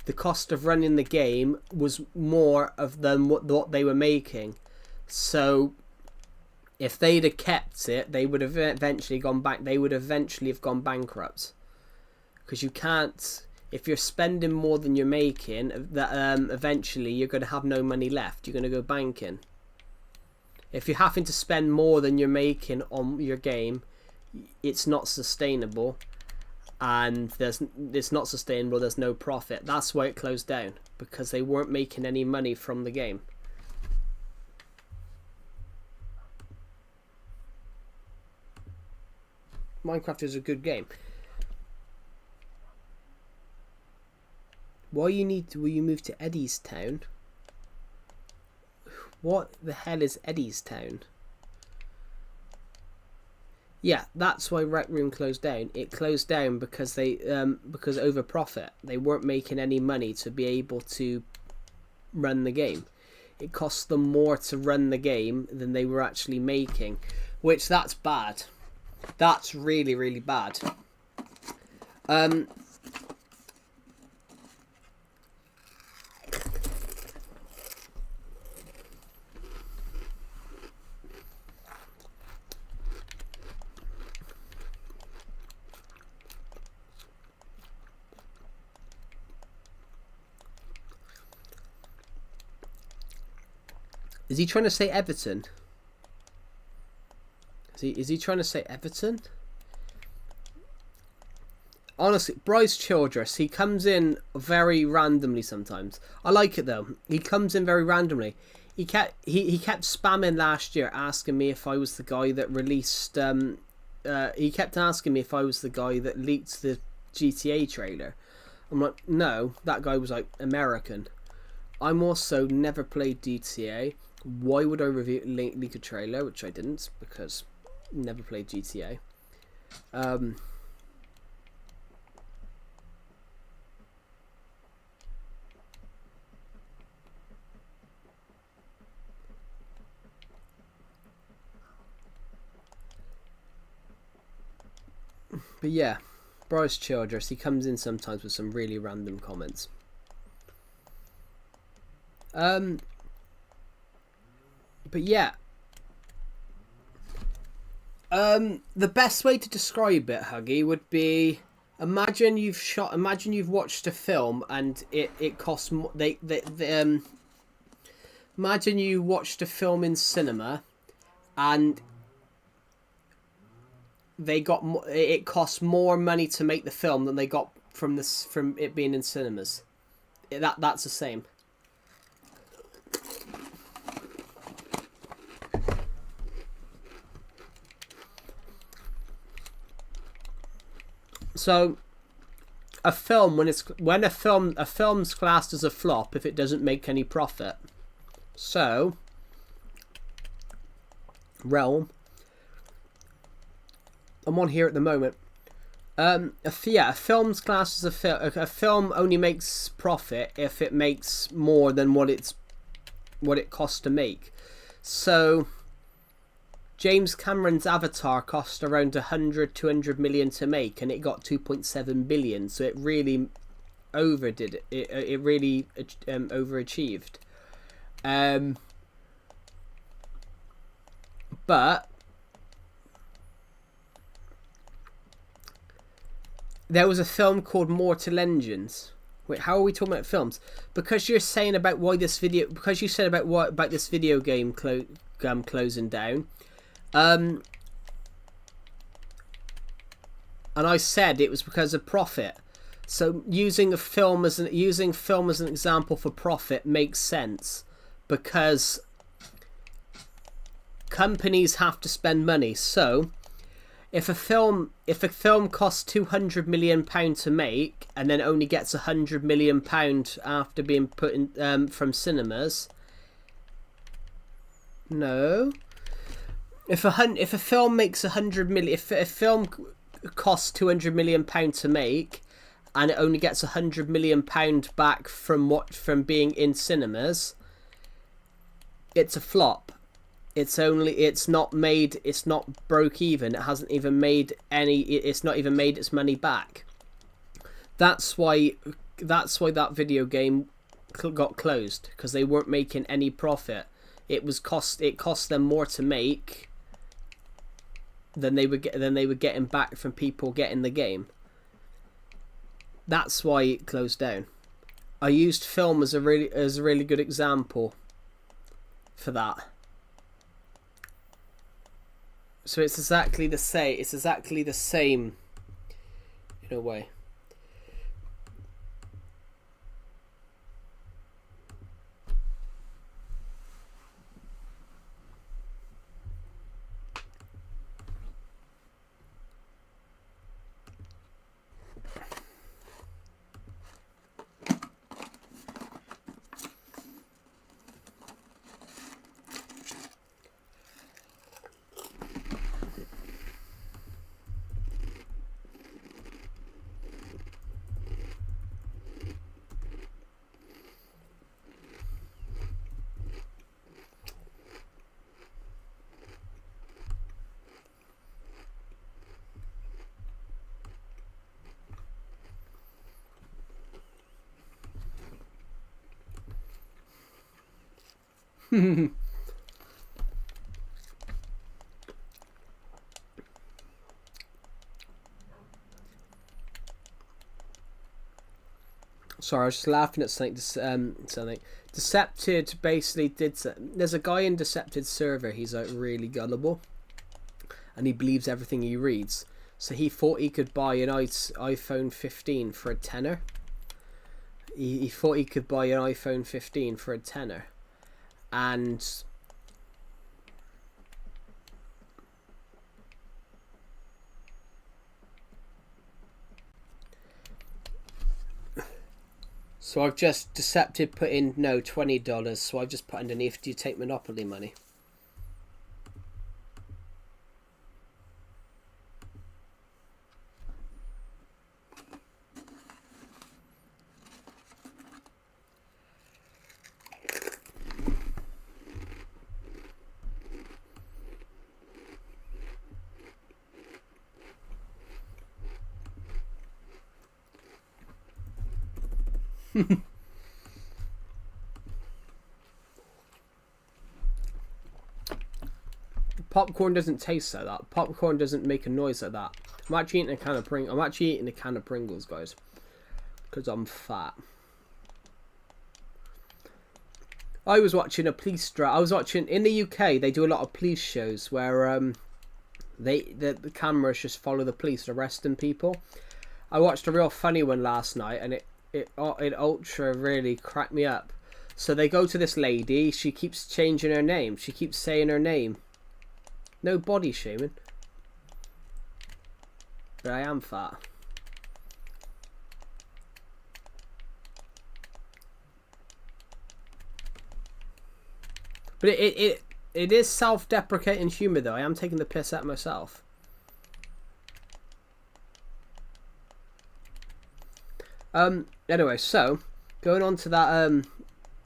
The cost of running the game was more than what they were making. So, if they'd have kept it, they would have eventually gone back. They would eventually have gone bankrupt, because you can't. If you're spending more than you're making, that eventually you're going to have no money left. You're going to go banking. If you're having to spend more than you're making on your game, it's not sustainable, and it's not sustainable. There's no profit. That's why it closed down, because they weren't making any money from the game. Minecraft is a good game. Will you move to Eddie's Town? What the hell is Eddie's Town? Yeah, that's why Rec Room closed down. It closed down because because over profit. They weren't making any money to be able to run the game. It cost them more to run the game than they were actually making, which that's bad. That's really, really bad. Is he trying to say Everton? Is he trying to say Everton? Honestly, Bryce Childress, he comes in very randomly sometimes. I like it though. He comes in very randomly. He kept spamming last year asking me if I was the guy that released he kept asking me if I was the guy that leaked the GTA trailer. I'm like, no, that guy was like American. I'm also never played GTA. Why would I leak a trailer? Which I didn't, because never played GTA. But yeah, Bryce Childress, he comes in sometimes with some really random comments. But yeah. The best way to describe it, Huggy, would be imagine you've watched a film and it costs more. Imagine you watched a film in cinema and it cost more money to make the film than they got from it being in cinemas. That's the same. So a film when a film's classed as a flop if it doesn't make any profit. So Realm, I'm on here at the moment. A film's classed as a film only makes profit if it makes more than what it costs to make. So James Cameron's Avatar cost around 200 million to make, and it got 2.7 billion. So it really overdid it. It really overachieved. But there was a film called Mortal Engines. Wait, how are we talking about films? Because you're saying about why this video. Because you said about this video game closing down. And I said it was because of profit. So using film as an example for profit makes sense because companies have to spend money. So if a film costs £200 million to make and then only gets £100 million after being put in from cinemas, no. If a film makes 100 million, if a film costs 200 million pound to make, and it only gets 100 million pound back from being in cinemas, it's a flop. It's not broke even. It hasn't even made any. It's not even made its money back. That's why that video game got closed, because they weren't making any profit. It cost them more to make than they were getting back from people getting the game. That's why it closed down. I used film as a really good example for that. So it's exactly the same. It's exactly the same in a way. Sorry, I was just laughing at something. Decepted basically there's a guy in Decepted's server. He's like really gullible, and he believes everything he reads. So he thought he could buy an iPhone 15 for a tenner. He thought he could buy an iPhone 15 for a tenner, and so I've just Decepted put in $20. So I've just put underneath, do you take Monopoly money? Popcorn doesn't taste like that. Popcorn doesn't make a noise like that. I'm actually eating a can of Pringles, guys, because I'm fat. I was watching a police drama. I was watching in the UK. They do a lot of police shows where the cameras just follow the police arresting people. I watched a real funny one last night, and it ultra really cracked me up. So they go to this lady. She keeps changing her name. She keeps saying her name. No body shaming. But I am fat. But it is self-deprecating humour, though. I am taking the piss at myself. Anyway, so going on to that.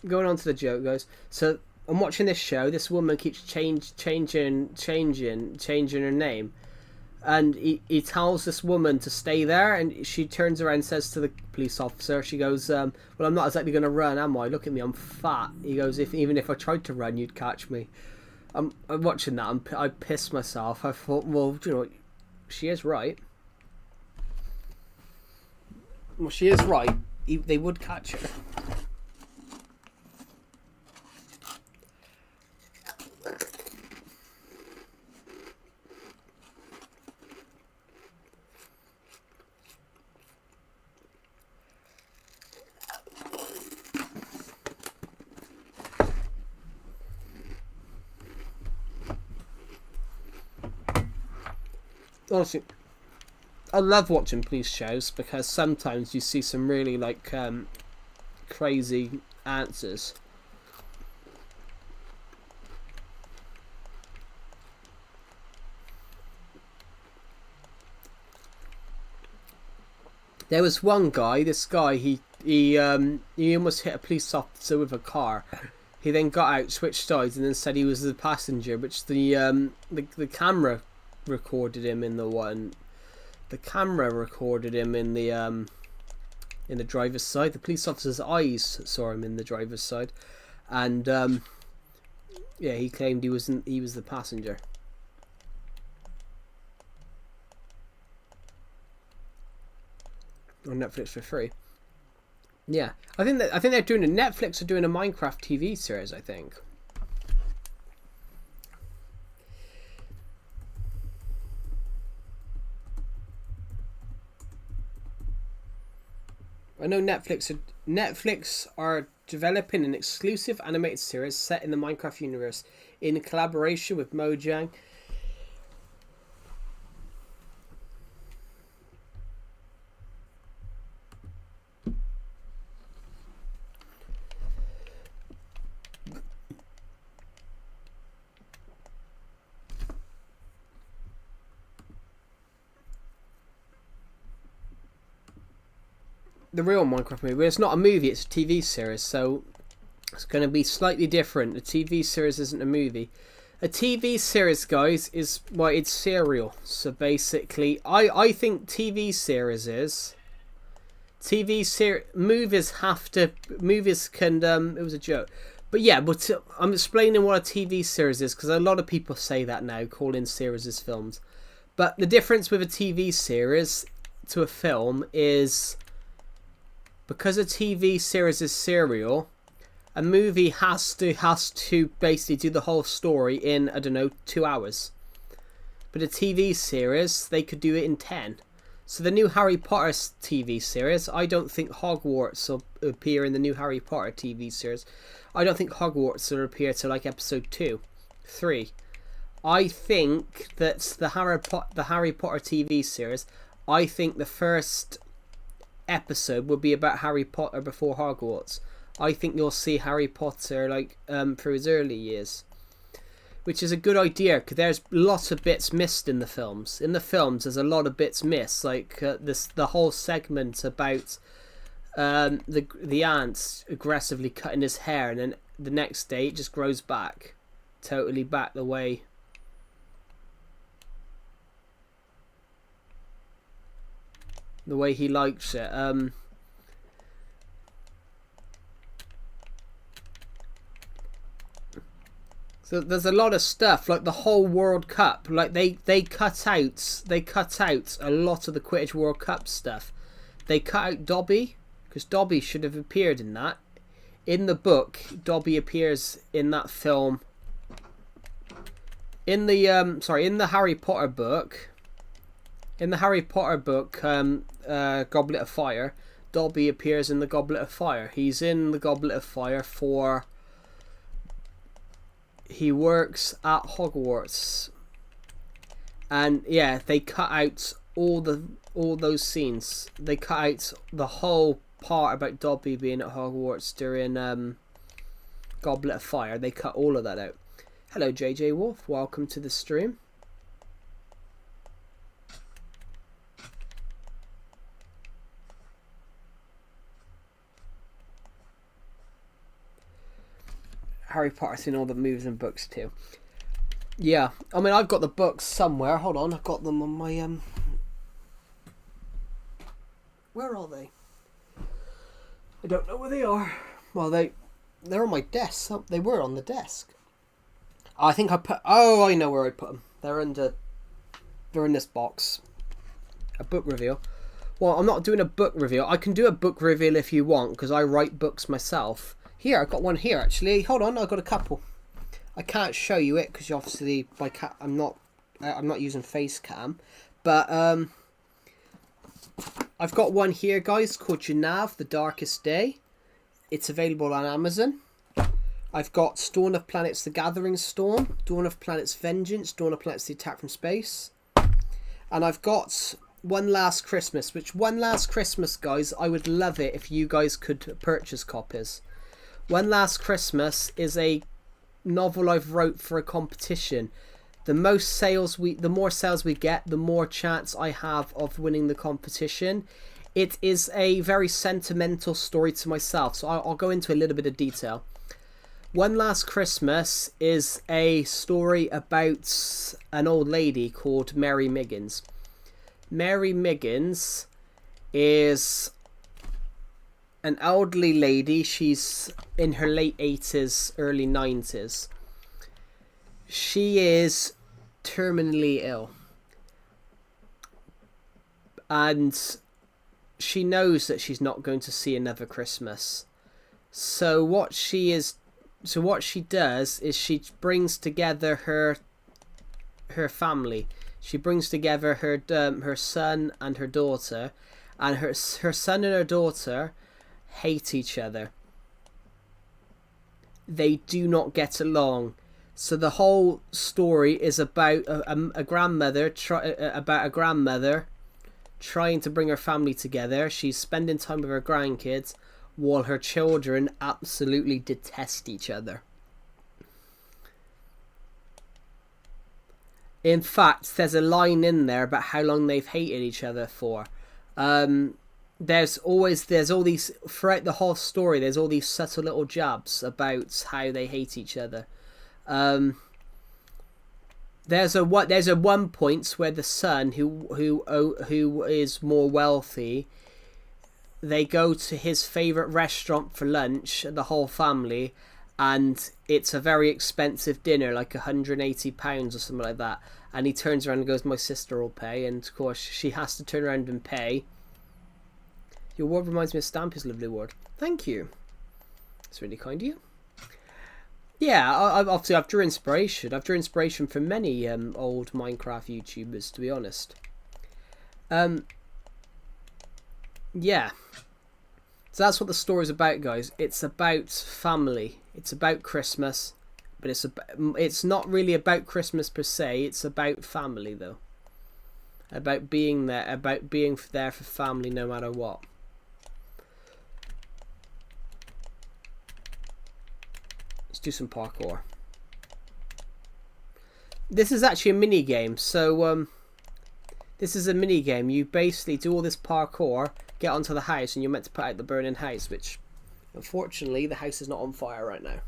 Going on to the joke, guys. So I'm watching this show. This woman keeps changing her name, and he tells this woman to stay there, and she turns around and says to the police officer, she goes, "Well, I'm not exactly going to run, am I? Look at me, I'm fat." He goes, "Even if I tried to run, you'd catch me." I'm watching that. I pissed myself. I thought, well, you know, she is right. Well, she is right. They would catch her. Honestly, I love watching police shows because sometimes you see some really crazy answers. There was one guy. This guy, he almost hit a police officer with a car. He then got out, switched sides, and then said he was the passenger, which the camera recorded him in the one. The camera recorded him in the driver's side. The police officer's eyes saw him in the driver's side, and yeah, he claimed he was the passenger. On Netflix for free. Yeah, I think they're doing Netflix are doing a Minecraft TV series. I think. I know Netflix are developing an exclusive animated series set in the Minecraft universe in collaboration with Mojang. The real Minecraft movie. It's not a movie, it's a TV series, so it's going to be slightly different. A TV series isn't a movie. A TV series, guys, is, well, it's serial. So basically, I think TV series is... Movies can... it was a joke. But yeah, but I'm explaining what a TV series is, because a lot of people say that now, calling series as films. But the difference with a TV series to a film is... Because a TV series is serial, a movie has to basically do the whole story in, I don't know, 2 hours. But a TV series, they could do it in 10. So the new Harry Potter TV series, I don't think Hogwarts will appear in the new Harry Potter TV series. I don't think Hogwarts will appear till like episode 2, 3. I think that the Harry Potter TV series, I think the first episode will be about Harry Potter before Hogwarts. I think you'll see Harry Potter through his early years, which is a good idea because there's lots of bits missed in the films. In the films, there's a lot of bits missed, the whole segment about the ants aggressively cutting his hair, and then the next day it just grows back, totally back the way. The way he likes it. So there's a lot of stuff, like the whole World Cup. Like they cut out a lot of the Quidditch World Cup stuff. They cut out Dobby, because Dobby should have appeared in that. In the book, Dobby appears in that film. In the Harry Potter book. In the Harry Potter book, Goblet of Fire, Dobby appears in the Goblet of Fire. He's in the Goblet of Fire for... He works at Hogwarts. And yeah, they cut out all those scenes. They cut out the whole part about Dobby being at Hogwarts during Goblet of Fire. They cut all of that out. Hello JJ Wolf, welcome to the stream. Harry Potter's seen all the movies and books too. Yeah, I mean, I've got the books somewhere. Hold on, I've got them on my Where are they? I don't know where they are. Well, they're on my desk. They were on the desk. I think I put... Oh, I know where I put them. They're in this box. A book reveal. Well, I'm not doing a book reveal. I can do a book reveal if you want, because I write books myself. Here, I've got one here actually. Hold on, I've got a couple. I can't show you it because obviously I'm not using face cam, but I've got one here, guys, called Janav, The Darkest Day. It's available on Amazon. I've got Dawn of Planets, The Gathering Storm, Dawn of Planets, Vengeance, Dawn of Planets, The Attack from Space, and I've got One Last Christmas. Which One Last Christmas, guys, I would love it if you guys could purchase copies. One Last Christmas is a novel I've wrote for a competition. The more sales we get, the more chance I have of winning the competition. It is a very sentimental story to myself, so I'll go into a little bit of detail. One Last Christmas is a story about an old lady called Mary Miggins. Mary Miggins is an elderly lady. She's in her late 80s, early 90s. She is terminally ill. And she knows that she's not going to see another Christmas. So what she does is she brings together her family. She brings together her son and her daughter, and her son and her daughter hate each other. They do not get along. So the whole story is about a grandmother trying to bring her family together. She's spending time with her grandkids while her children absolutely detest each other. In fact, there's a line in there about how long they've hated each other for. There's all these, throughout the whole story, there's all these subtle little jabs about how they hate each other. There's a one point where the son, who is more wealthy, they go to his favourite restaurant for lunch, the whole family, and it's a very expensive dinner, like £180 or something like that. And he turns around and goes, "My sister will pay," and of course she has to turn around and pay. Your word reminds me of Stampy's lovely word. Thank you. It's really kind of you. Yeah, obviously I've drew inspiration. I've drew inspiration from many old Minecraft YouTubers, to be honest. Yeah. So that's what the story's about, guys. It's about family. It's about Christmas, but it's not really about Christmas per se. It's about family, though. About being there for family no matter what. Let's do some parkour. This is actually a mini game, so this is a mini game. You basically do all this parkour, get onto the house, and you're meant to put out the burning house, which unfortunately the house is not on fire right now.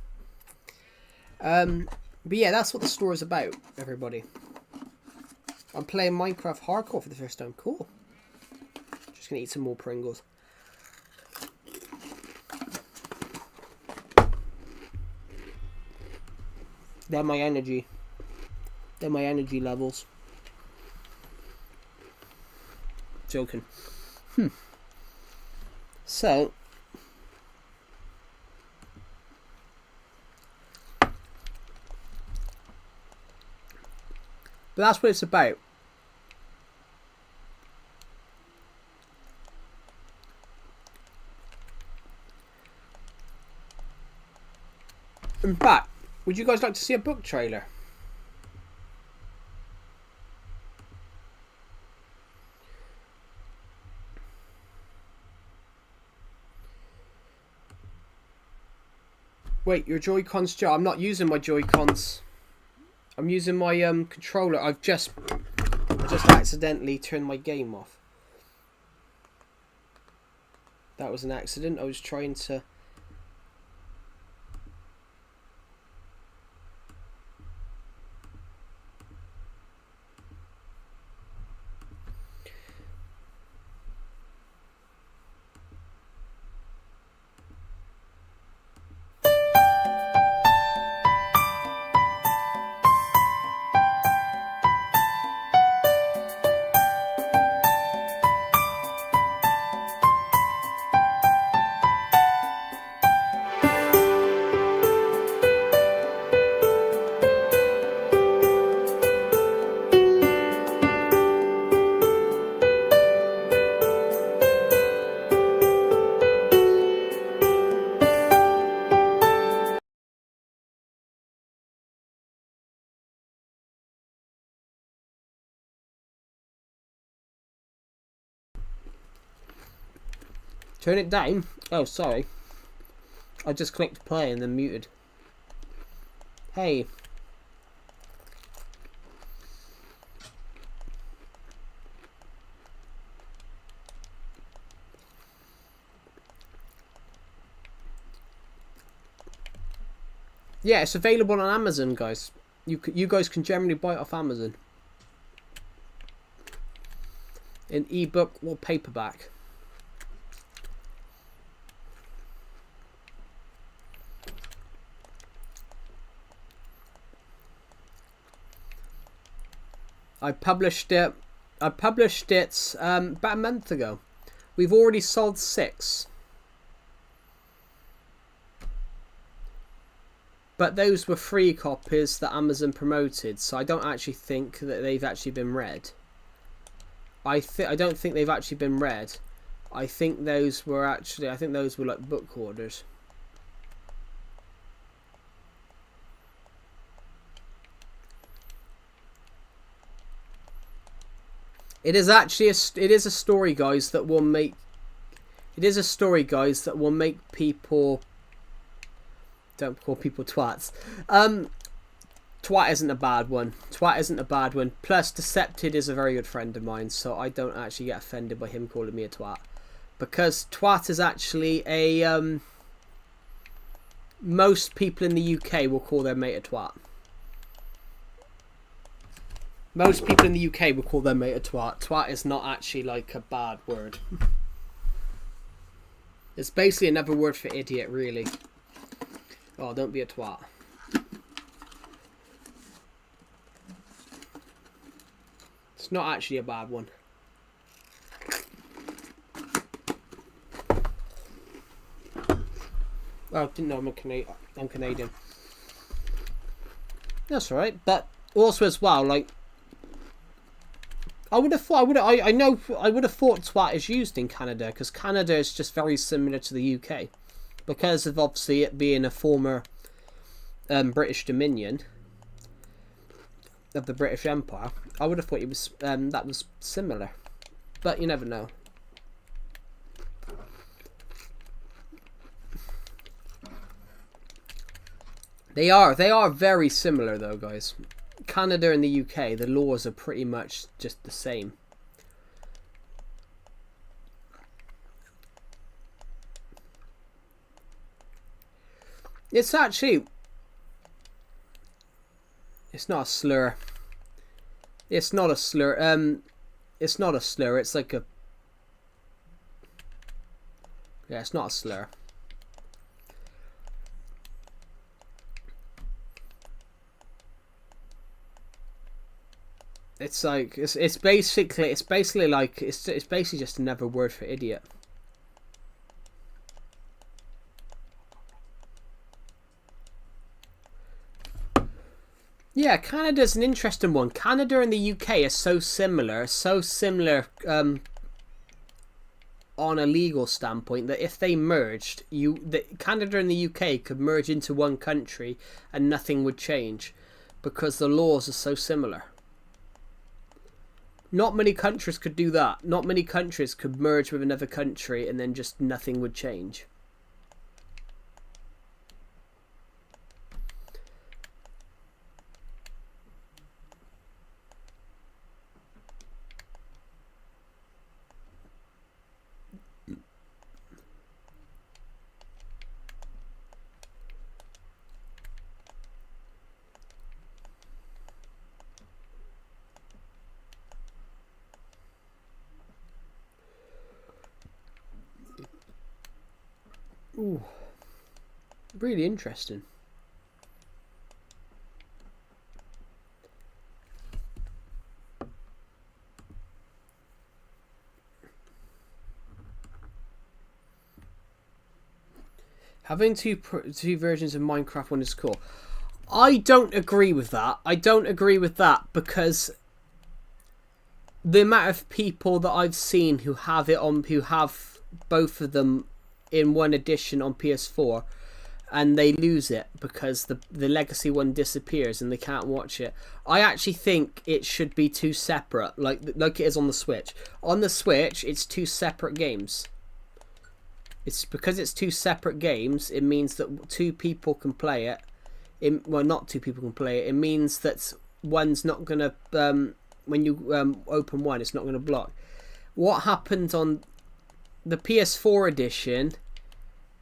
But yeah, that's what the store is about, everybody. I'm playing Minecraft Hardcore for the first time. Cool. Just gonna eat some more Pringles. They're my energy. They're my energy levels. Joking. So, but that's what it's about. In fact, would you guys like to see a book trailer? Wait, your Joy-Cons, Joe? I'm not using my Joy-Cons. I'm using my controller. I just accidentally turned my game off. That was an accident. I was trying to... Turn it down? Oh, sorry. I just clicked play and then muted. Hey. Yeah, it's available on Amazon, guys. You guys can generally buy it off Amazon. In ebook or paperback. I published it about a month ago. We've already sold 6. But those were free copies that Amazon promoted, so I don't actually think that they've actually been read. I don't think they've actually been read. I think those were like book orders. It is actually a story, guys, that will make people... Don't call people twats. Twat isn't a bad one. Plus, Decepted is a very good friend of mine, so I don't actually get offended by him calling me a twat. Because twat is actually a... most people in the UK will call their mate a twat. Most people in the UK will call their mate a twat. Twat is not actually like a bad word. It's basically another word for idiot, really. Oh, don't be a twat. It's not actually a bad one. Oh, I didn't know I'm Canadian. That's alright, but also as well, like, I would have thought twat is used in Canada, because Canada is just very similar to the UK, because of obviously it being a former British Dominion of the British Empire. I would have thought it was that was similar, but you never know. They are very similar though, guys. Canada and the UK, the laws are pretty much just the same. It's actually... It's not a slur. It's not a slur. It's not a slur. It's like a... Yeah, it's not a slur. It's like it's basically like it's basically just another word for idiot. Yeah, Canada's an interesting one. Canada and the UK are so similar, on a legal standpoint that if they merged, Canada and the UK could merge into one country and nothing would change because the laws are so similar. Not many countries could do that. Not many countries could merge with another country and then just nothing would change. Ooh, really interesting. Having two versions of Minecraft when it's cool. I don't agree with that. I don't agree with that because the amount of people that I've seen who have both of them in one edition on PS4 and they lose it because the legacy one disappears and they can't watch it. I actually think it should be two separate, like it is on the Switch. On the Switch, it's two separate games. It's because it's two separate games. It means that two people can play it. Well, not two people can play it. It means that one's not gonna when you open one, it's not gonna block. What happened on the PS4 edition?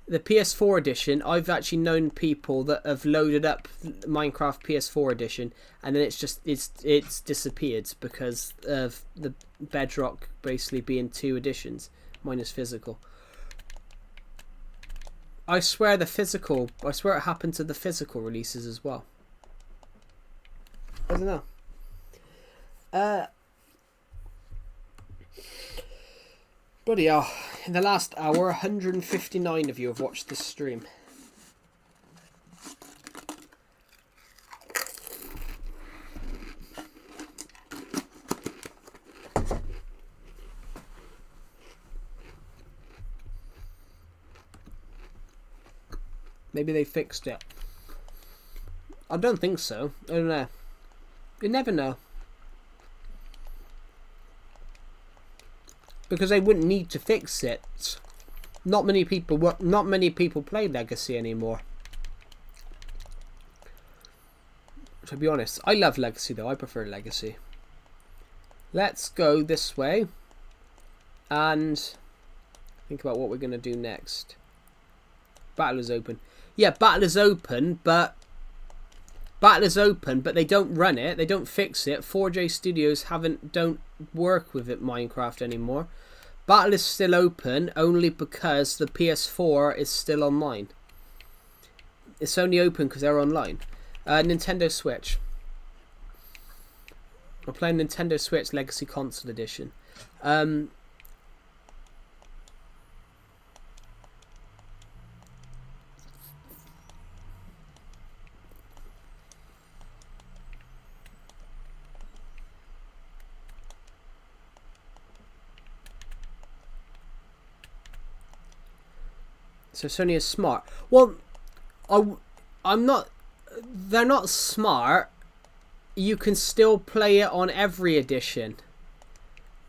The PS4 edition, I've actually known people that have loaded up Minecraft PS4 edition and then it's disappeared because of the Bedrock basically being two editions minus physical. I swear it happened to the physical releases as well. I don't know. Bloody hell. In the last hour, 159 of you have watched this stream. Maybe they fixed it. I don't think so. I don't know. You never know. Because they wouldn't need to fix it. Not many people play Legacy anymore. To be honest, I love Legacy though. I prefer Legacy. Let's go this way and think about what we're going to do next. Battle is open. Yeah, battle is open, but they don't run it. They don't fix it. 4J Studios don't work with it Minecraft anymore. Battle is still open only because the PS4 is still online. It's only open because they're online. Nintendo Switch. I'm playing Nintendo Switch Legacy Console Edition. So Sony is smart. Well, I'm not. They're not smart. You can still play it on every edition.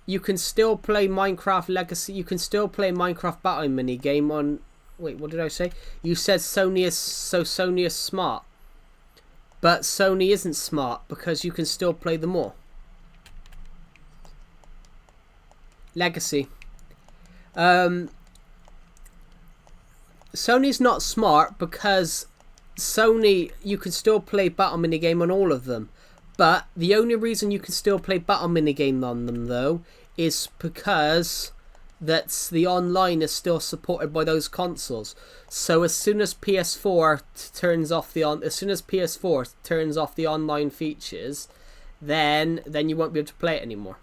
You can still play Minecraft Legacy. You can still play Minecraft Battle mini game on. Wait, what did I say? You said Sony is smart, but Sony isn't smart because you can still play them all. Legacy. Sony's not smart because Sony, you can still play Battle Minigame on all of them. But the only reason you can still play Battle Minigame on them, though, is because the online is still supported by those consoles. So as soon as PS4 turns off the online features, then you won't be able to play it anymore.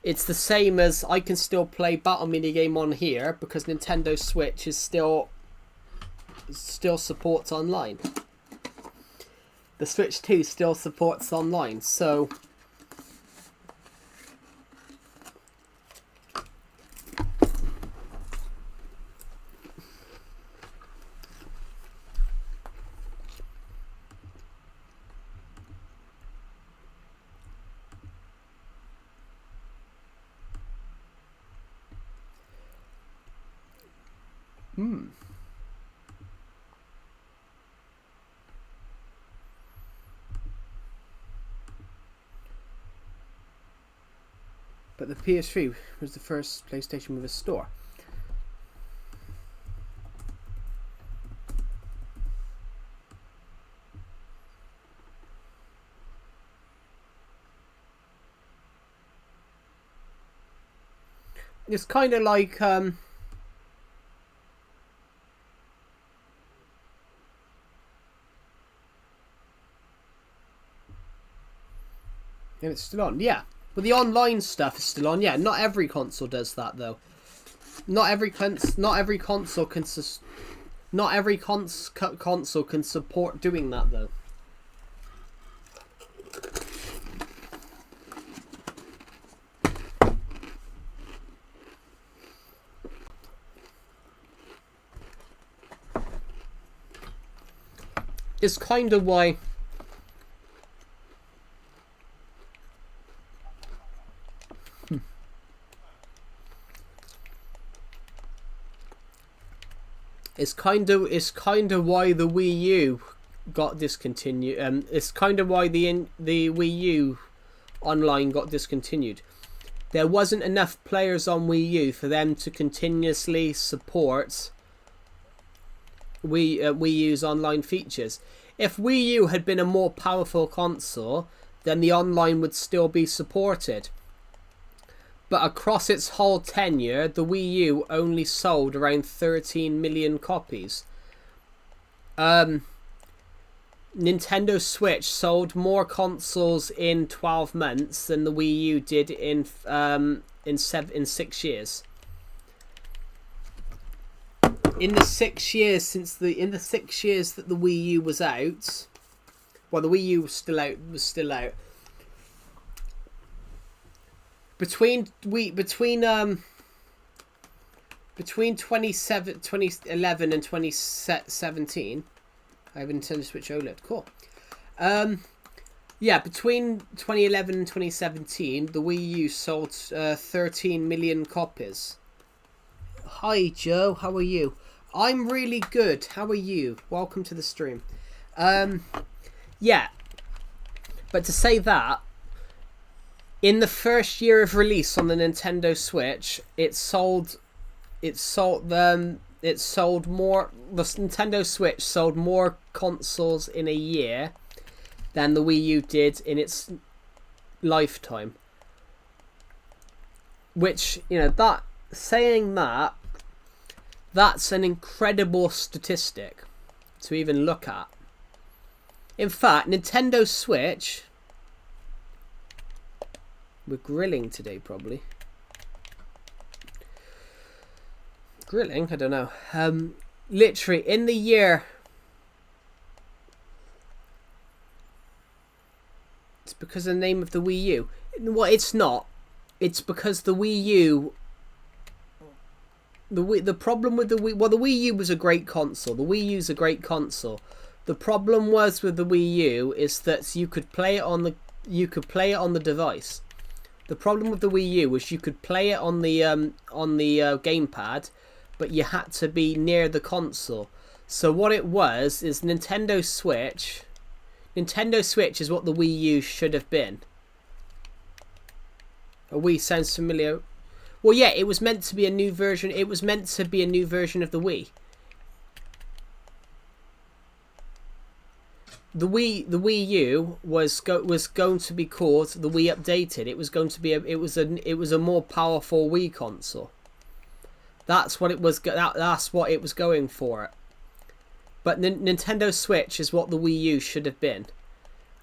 It's the same as I can still play Battle Minigame on here because Nintendo Switch is still supports online. The Switch 2 still supports online, so But the PS3 was the first PlayStation with a store. It's kind of like and it's still on, yeah. But the online stuff is still on, yeah. Not every console does that though. Not every console can support doing that though. It's kind of why It's kind of why the Wii U got discontinued. It's kind of why the Wii U online got discontinued. There wasn't enough players on Wii U for them to continuously support Wii U's online features. If Wii U had been a more powerful console, then the online would still be supported. But across its whole tenure, the Wii U only sold around 13 million copies. Nintendo Switch sold more consoles in 12 months than the Wii U did in 6 years. In the 6 years that the Wii U was out, well, the Wii U was still out. Between 2011 and 2017, I have a Nintendo Switch OLED. Cool. Yeah, between 2011 and 2017, the Wii U sold 13 million copies. Hi, Joe. How are you? I'm really good. How are you? Welcome to the stream. Yeah. But to say that, in the first year of release on the Nintendo Switch, the Nintendo Switch sold more consoles in a year than the Wii U did in its lifetime. Which, that's an incredible statistic to even look at. In fact, Nintendo Switch, we're grilling today, probably. Grilling? I don't know. Literally, in the year... It's because of the name of the Wii U. Well, it's not. It's because the Wii U... The problem with the Wii... Well, the Wii U was a great console. The Wii U's a great console. The problem was with the Wii U is that you could play it on the device. The problem with the Wii U was you could play it on the gamepad, but you had to be near the console. So what it was is Nintendo Switch. Nintendo Switch is what the Wii U should have been. A Wii sounds familiar. Well, yeah, it was meant to be a new version. It was meant to be a new version of the Wii. The Wii U was going to be called the Wii Updated. It was going to be it was a more powerful Wii console. That's what it was. That's what it was going for. But Nintendo Switch is what the Wii U should have been.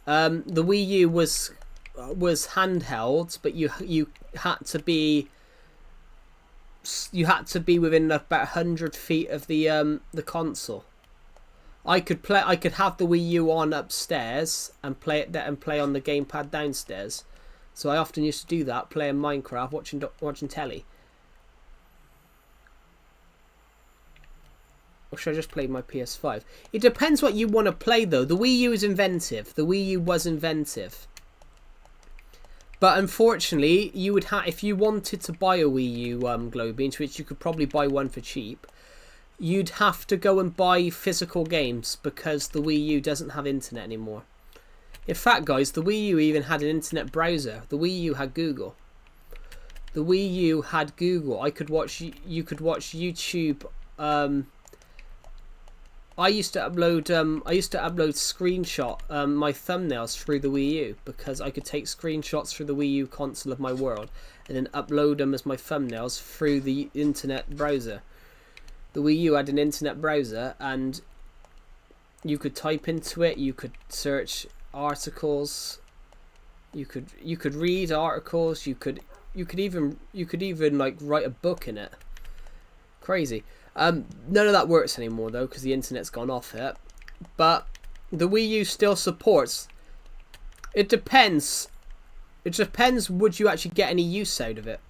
The Wii U was handheld, but you had to be within about 100 feet of the console. I could have the Wii U on upstairs and play on the gamepad downstairs. So I often used to do that, playing Minecraft, watching telly. Or should I just play my PS5? It depends what you want to play, though. The Wii U is inventive. The Wii U was inventive. But unfortunately, you would have, if you wanted to buy a Wii U, Globeans, which you could probably buy one for cheap, you'd have to go and buy physical games because the Wii U doesn't have internet anymore. In fact, guys, the Wii U even had an internet browser. The Wii U had Google. The Wii U had Google. You could watch YouTube. I used to upload my thumbnails through the Wii U because I could take screenshots through the Wii U console of my world and then upload them as my thumbnails through the internet browser. The Wii U had an internet browser and you could type into it, you could search articles, you could read articles, you could even like write a book in it. Crazy. None of that works anymore though because the internet's gone off it. But the Wii U still supports. It depends. Would you actually get any use out of it?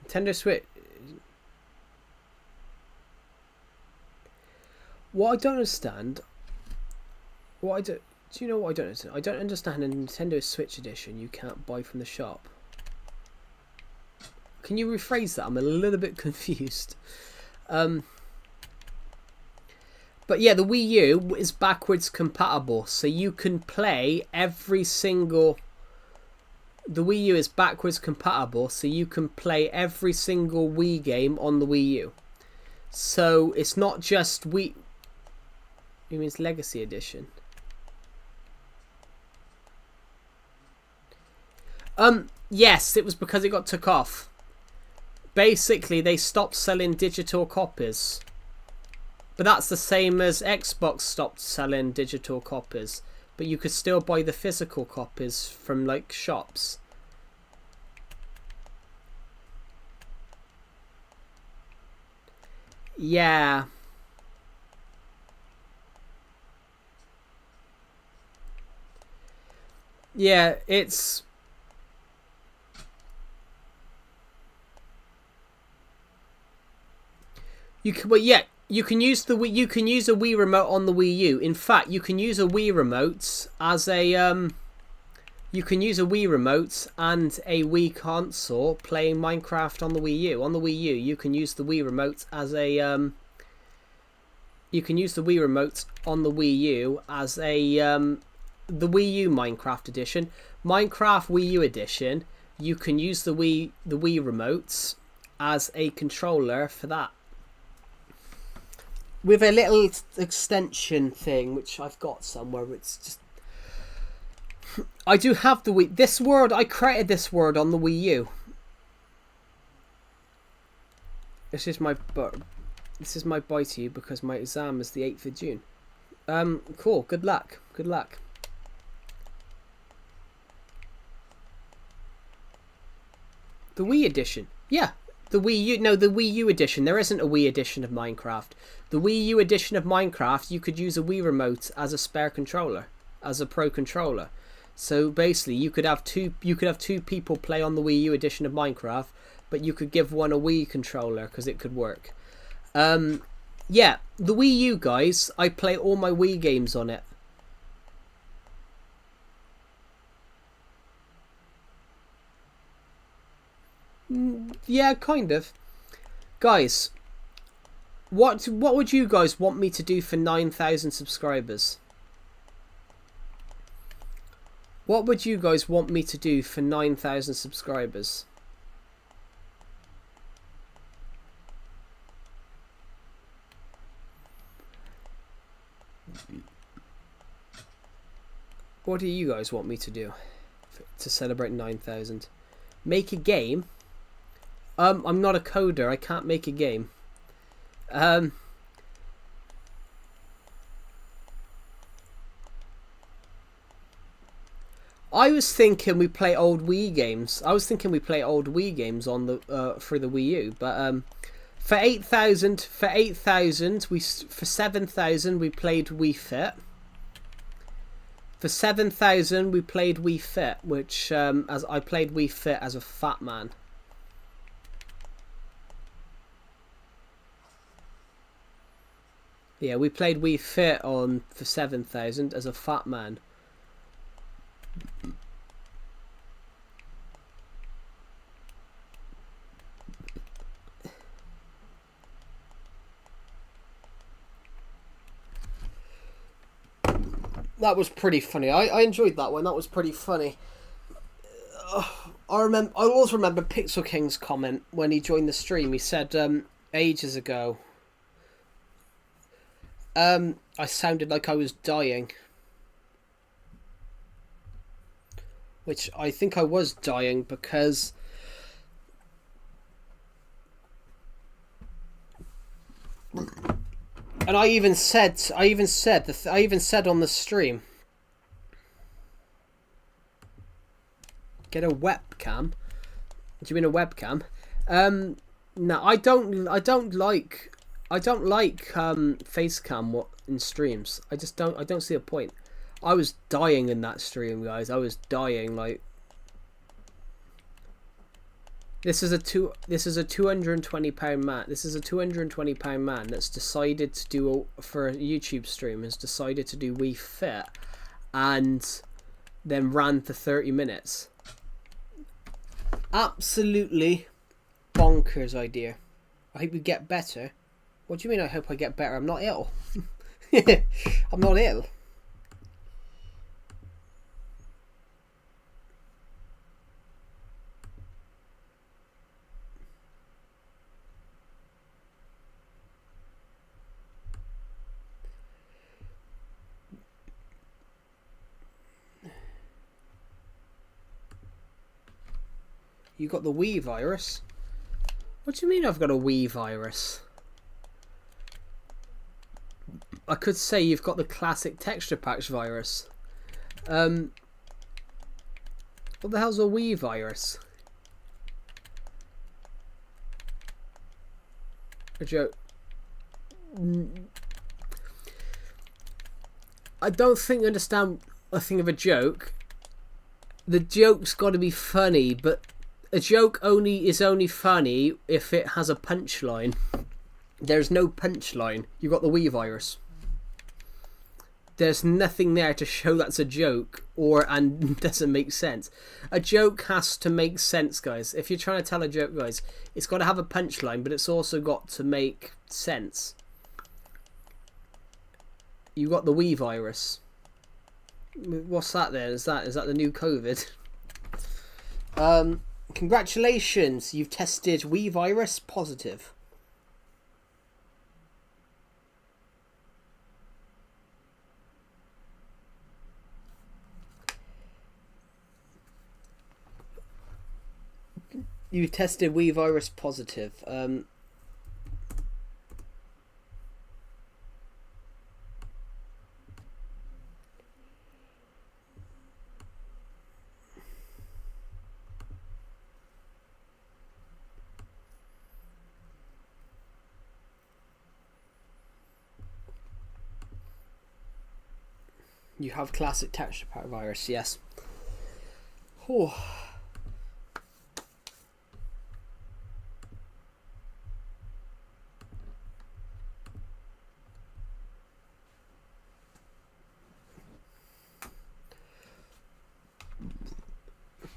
Nintendo Switch. What I don't understand. Do you know what I don't understand? I don't understand a Nintendo Switch edition you can't buy from the shop. Can you rephrase that? I'm a little bit confused. But yeah, the Wii U is backwards compatible, so you can play every single. The Wii U is backwards compatible, so you can play every single Wii game on the Wii U. So it's not just Wii. It means Legacy Edition. Yes, it was because it got took off. Basically, they stopped selling digital copies. But that's the same as Xbox stopped selling digital copies. But you could still buy the physical copies from, like, shops. Yeah. Yeah, it's... You can, well, yeah, you can use a Wii remote on the Wii U. In fact, you can use a Wii remote as a you can use a Wii remote and a Wii console playing Minecraft on the Wii U. On the Wii U, you can use the Wii remote as a you can use the Wii remote on the Wii U as a the Wii U Minecraft edition. Minecraft Wii U edition, you can use the Wii remotes as a controller for that. With a little extension thing, which I've got somewhere. It's just... I do have the Wii... This word, I created this word on the Wii U. This is my bye to you because my exam is the 8th of June. Cool. Good luck. Good luck. The Wii edition. Yeah. The Wii U, no, the Wii U edition. There isn't a Wii edition of Minecraft. The Wii U edition of Minecraft, you could use a Wii remote as a spare controller, as a pro controller. So basically, you could have two people play on the Wii U edition of Minecraft, but you could give one a Wii controller because it could work. Yeah, the Wii U, guys. I play all my Wii games on it. Yeah, kind of. Guys, what would you guys want me to do for 9,000 subscribers? What would you guys want me to do for 9,000 subscribers? What do you guys want me to do to celebrate 9,000? Make a game? I'm not a coder. I can't make a game. I was thinking we play old Wii games. I was thinking we play old Wii games on the for the Wii U, but for 8,000, for 7,000 we played Wii Fit. For 7,000 we played Wii Fit, which as I played Wii Fit as a fat man. Yeah, we played Wii Fit on for 7,000 as a fat man. That was pretty funny. I enjoyed that one. That was pretty funny. I always remember Pixel King's comment when he joined the stream. He said ages ago, I sounded like I was dying, which I think I was dying because and I even said on the stream, get a webcam. Do you mean a webcam? No, I don't like face cam in streams. I don't see a point. I was dying in that stream, guys. I was dying. Like, this is a £220 man. This is a £220 man that's decided to do for a YouTube stream. Has decided to do Wii Fit, and then ran for 30 minutes. Absolutely bonkers idea. I hope you get better. What do you mean I hope I get better? I'm not ill. I'm not ill. You got the Wii virus? What do you mean I've got a Wii virus? I could say you've got the classic texture packs virus. What the hell's a Wii virus? A joke. I don't think I understand a thing of a joke. The joke's got to be funny, but a joke is only funny if it has a punchline. There's no punchline. You got the Wii virus. There's nothing there to show that's a joke and doesn't make sense. A joke has to make sense, guys. If you're trying to tell a joke, guys, it's got to have a punchline, but it's also got to make sense. You got the Wii virus. What's that then? Is that the new COVID? Congratulations, you've tested Wii virus positive. You tested Wii virus positive. You have classic texture pack virus, yes. Oh.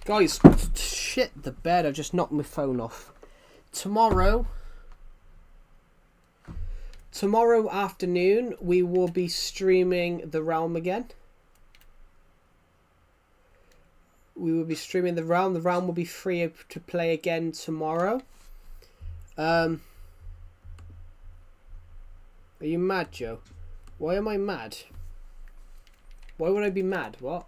Guys, shit the bed, I just knocked my phone off. Tomorrow afternoon, we will be streaming The Realm again. We will be streaming The Realm. The Realm will be free to play again tomorrow. Are you mad, Joe? Why am I mad? Why would I be mad? What?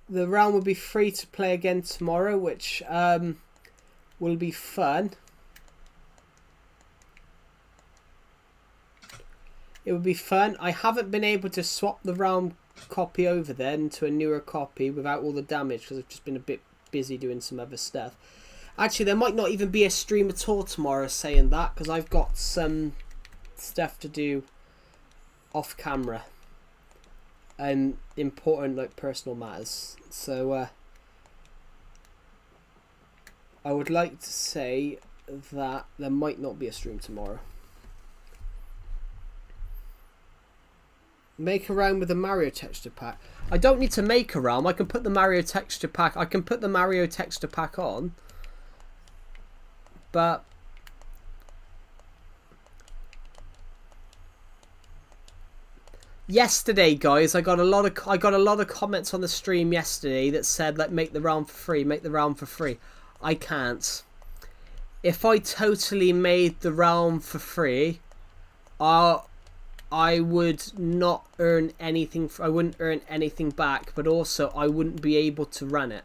The Realm will be free to play again tomorrow, which will be fun. It would be fun. I haven't been able to swap the realm copy over then to a newer copy without all the damage because I've just been a bit busy doing some other stuff. Actually, there might not even be a stream at all tomorrow saying that because I've got some stuff to do off camera and important like personal matters. So I would like to say that there might not be a stream tomorrow. Make a realm with a Mario texture pack. I don't need to make a realm. I can put the Mario texture pack. I can put the Mario texture pack on. But yesterday, guys, I got a lot of comments on the stream yesterday that said like make the realm for free, make the realm for free. I can't. If I totally made the realm for free, I would not earn anything. I wouldn't earn anything back, but also I wouldn't be able to run it.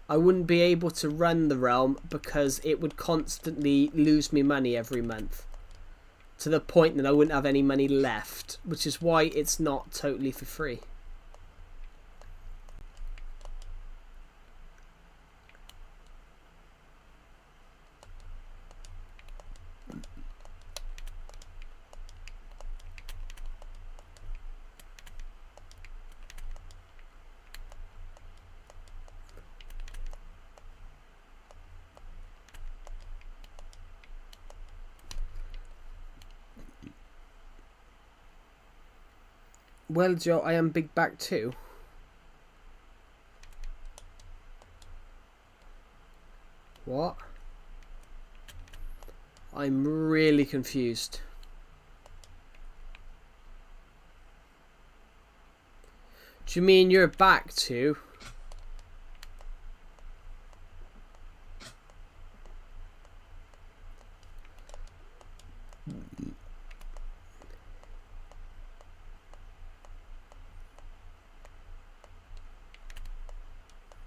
I wouldn't be able to run the realm because it would constantly lose me money every month. To the point that I wouldn't have any money left, which is why it's not totally for free. Well, Joe, I am big back too. What? I'm really confused. Do you mean you're back too?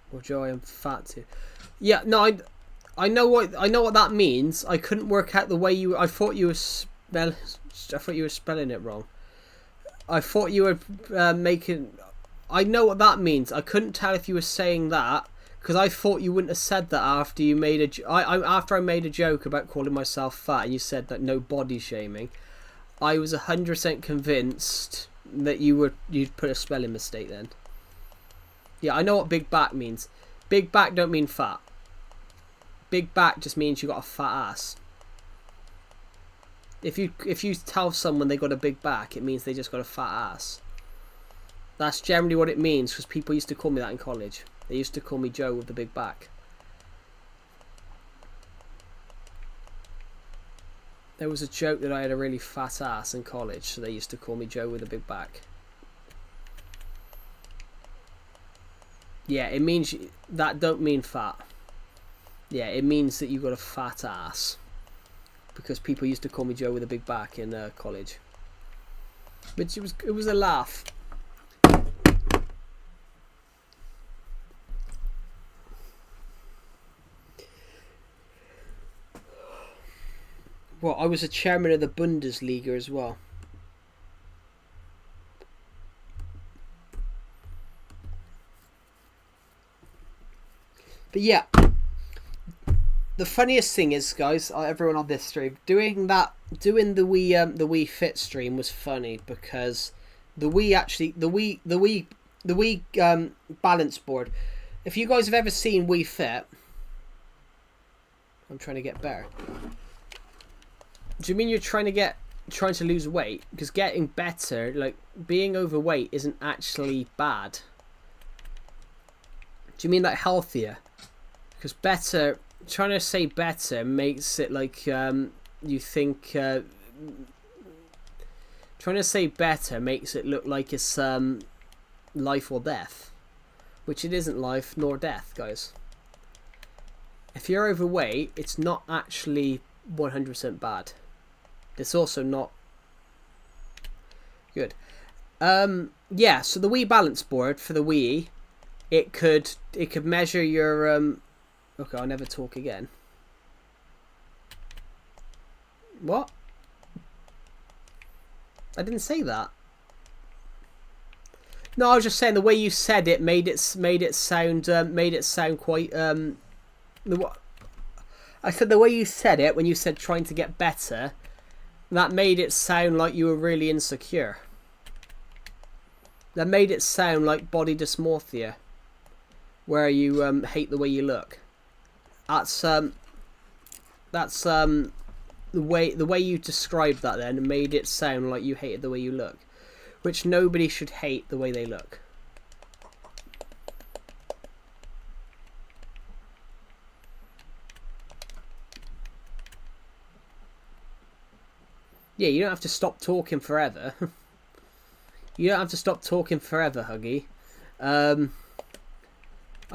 Well, Joe, I am fat too. Yeah, no, I know what that means. I couldn't work out the way you. I thought you were spelling it wrong. I thought you were making. I know what that means. I couldn't tell if you were saying that because I thought you wouldn't have said that after you made after I made a joke about calling myself fat and you said that no body shaming. I was 100% convinced that you'd put a spelling mistake then. Yeah, I know what big back means. Big back don't mean fat. Big back just means you got a fat ass. If you tell someone they got a big back, it means they just got a fat ass. That's generally what it means because people used to call me that in college. They used to call me Joe with the big back. There was a joke that I had a really fat ass in college, so they used to call me Joe with a big back. Yeah, it means that don't mean fat. Yeah, it means that you got a fat ass. Because people used to call me Joe with a big back in college. But it was a laugh. Well, I was a chairman of the Bundesliga as well. But yeah, the funniest thing is, guys, everyone on this stream doing the Wii Fit stream was funny because the Wii balance board. If you guys have ever seen Wii Fit, I'm trying to get better. Do you mean you're trying to lose weight? Because getting better, like being overweight, isn't actually bad. Do you mean like healthier? Because better, trying to say better makes it like you think. Trying to say better makes it look like it's life or death, which it isn't life nor death, guys. If you're overweight, it's not actually 100% bad. It's also not good. Yeah, so the Wii balance board for the Wii, it could measure your okay, I'll never talk again. What? I didn't say that. No, I was just saying the way you said it made it sound quite I said the way you said it when you said trying to get better, that made it sound like you were really insecure. That made it sound like body dysmorphia, where you hate the way you look. That's the way you described that. Then made it sound like you hated the way you look, which nobody should hate the way they look. Yeah, you don't have to stop talking forever. You don't have to stop talking forever, Huggy. I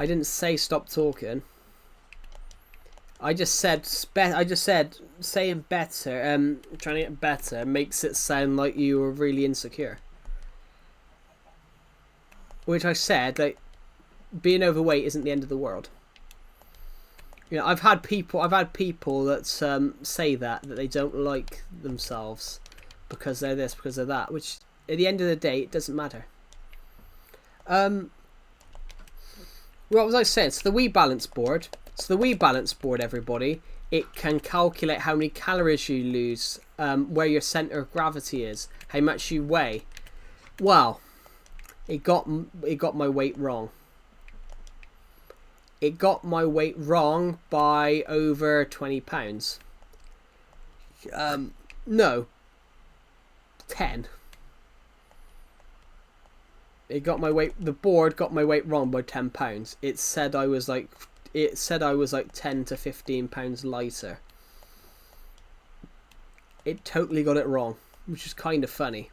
didn't say stop talking. I just said saying better, trying to get better makes it sound like you were really insecure. Which I said, like, being overweight isn't the end of the world. You know, I've had people that say that they don't like themselves because they're this, because they're that. Which at the end of the day, it doesn't matter. What was I saying? So the Wii Balance Board. So the Wii Balance Board, everybody, it can calculate how many calories you lose, where your center of gravity is, how much you weigh. Well, it got my weight wrong. It got my weight wrong by over 20 pounds. No, 10. It got my weight. The board got my weight wrong by 10 pounds. It said I was like 10 to 15 pounds lighter. It totally got it wrong, which is kind of funny.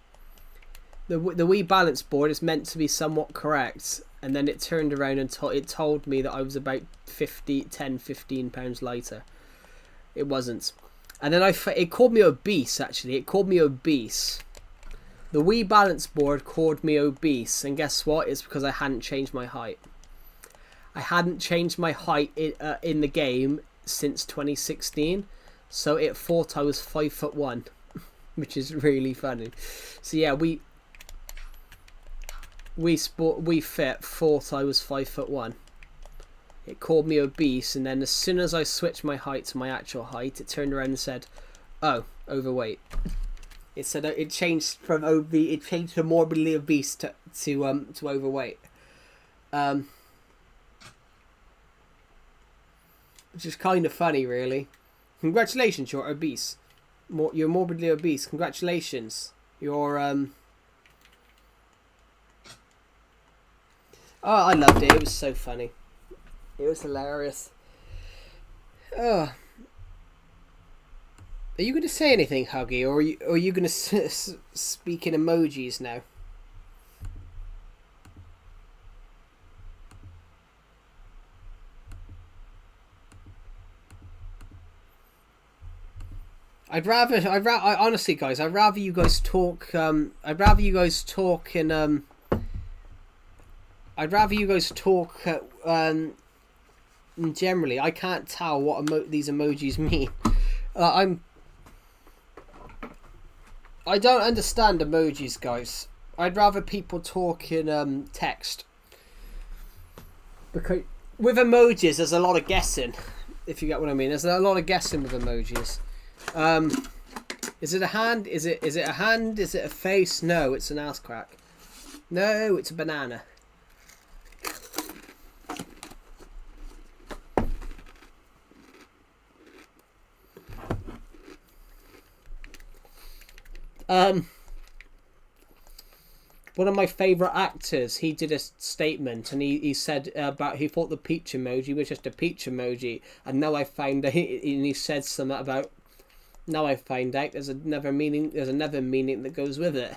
The Wii Balance Board is meant to be somewhat correct, and then it turned around and it told me that I was about 10-15 pounds lighter. It wasn't. And then it called me obese, actually. It called me obese. The Wii Balance Board called me obese, and guess what? It's because I hadn't changed my height. I hadn't changed my height in the game since 2016, so it thought I was 5'1", which is really funny. So yeah, we Fit thought I was 5'1". It called me obese, and then as soon as I switched my height to my actual height, it turned around and said, "Oh, overweight." It said it changed from it changed from morbidly obese to overweight. Which is kind of funny, really. Congratulations, you're obese. You're morbidly obese. Congratulations. You're Oh, I loved it. It was so funny. It was hilarious. Oh. Are you going to say anything, Huggy, or are you going to speak in emojis now? Honestly, guys, I'd rather you guys talk. I'd rather you guys talk in. I'd rather you guys talk. Generally, I can't tell what these emojis mean. I don't understand emojis, guys. I'd rather people talk in text. Because with emojis, there's a lot of guessing. If you get what I mean, there's a lot of guessing with emojis. Is it a hand? Is it a hand? Is it a face? No, it's an ass crack. No, it's a banana. One of my favourite actors, he did a statement, and he said about he thought the peach emoji was just a peach emoji, and now I found out, and he said something about, now I find out there's another meaning that goes with it.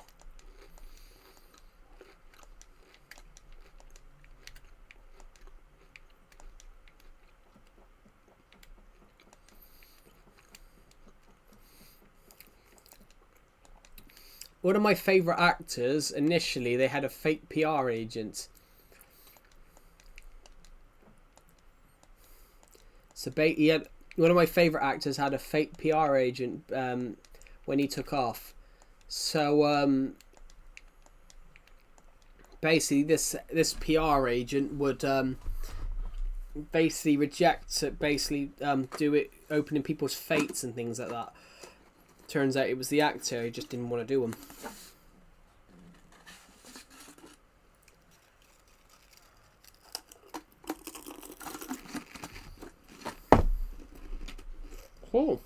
One of my favourite actors, initially, they had a fake PR agent. So one of my favourite actors had a fake PR agent when he took off. So basically this PR agent would basically reject it, do it opening people's fates and things like that. Turns out it was the actor, he just didn't want to do them. Oh.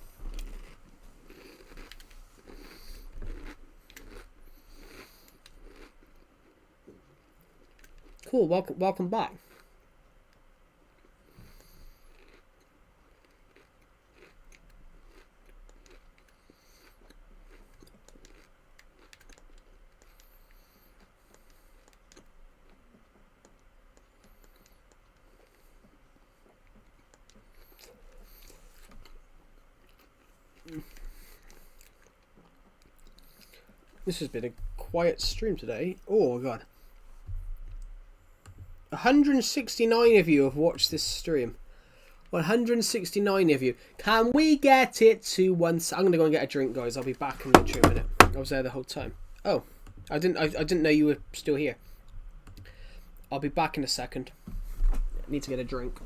Cool, welcome back. This has been a quiet stream today. Oh god. 169 of you have watched this stream. 169 of you. Can we get it to once? I'm gonna go and get a drink, guys. I'll be back in literally a minute. I was there the whole time. Oh, I didn't know you were still here. I'll be back in a second. I need to get a drink.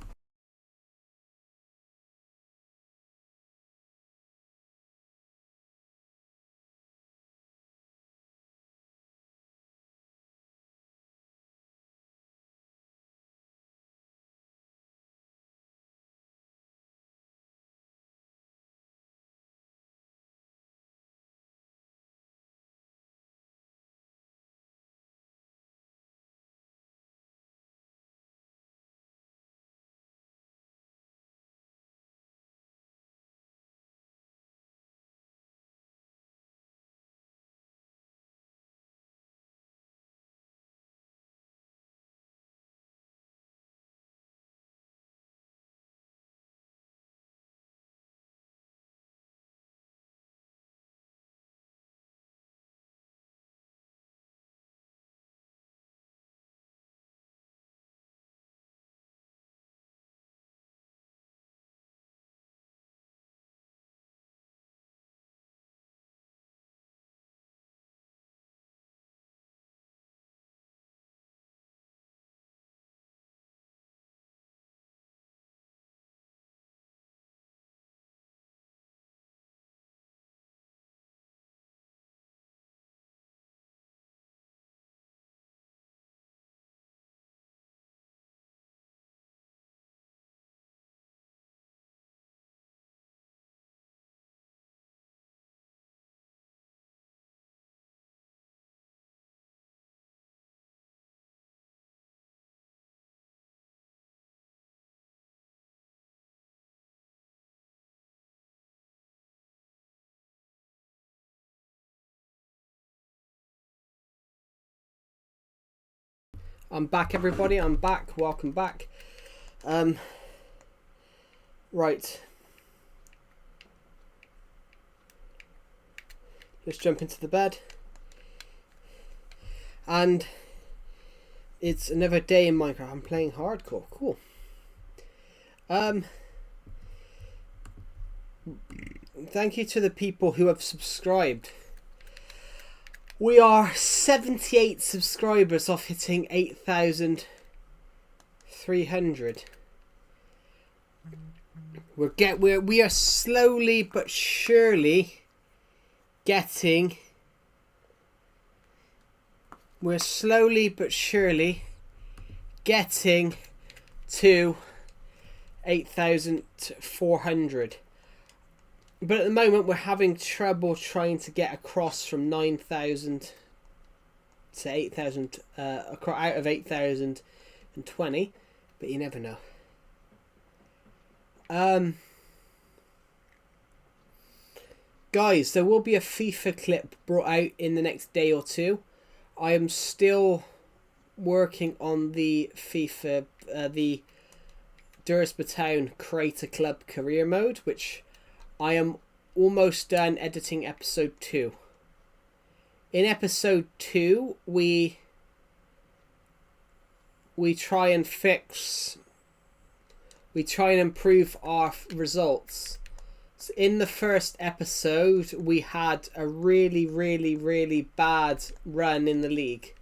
I'm back, everybody. I'm back. Welcome back. Right. Let's jump into the bed. And it's another day in Minecraft. I'm playing hardcore. Cool. Thank you to the people who have subscribed. We are 78 subscribers off hitting 8,300. We are slowly but surely getting. We're slowly but surely getting to 8,400. But at the moment, we're having trouble trying to get across from 9,000 to 8,000, out of 8,020. But you never know. Guys, there will be a FIFA clip brought out in the next day or two. I am still working on the FIFA, the Dursba Town Creator Club career mode, which I am almost done editing episode 2. In episode 2, we try and improve our results. In the first episode, we had a really, really, really bad run in the league.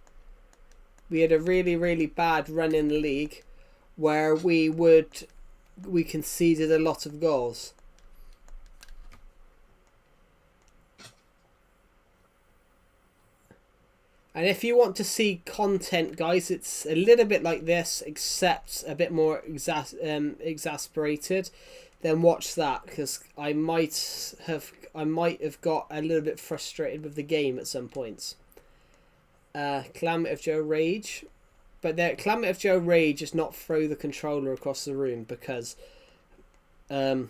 We had a really, really bad run in the league where we conceded a lot of goals. And if you want to see content, guys, it's a little bit like this, except a bit more exasperated. Then watch that, because I might have got a little bit frustrated with the game at some points. Calamity of Joe Rage, but the Calamity of Joe Rage is not throw the controller across the room, because that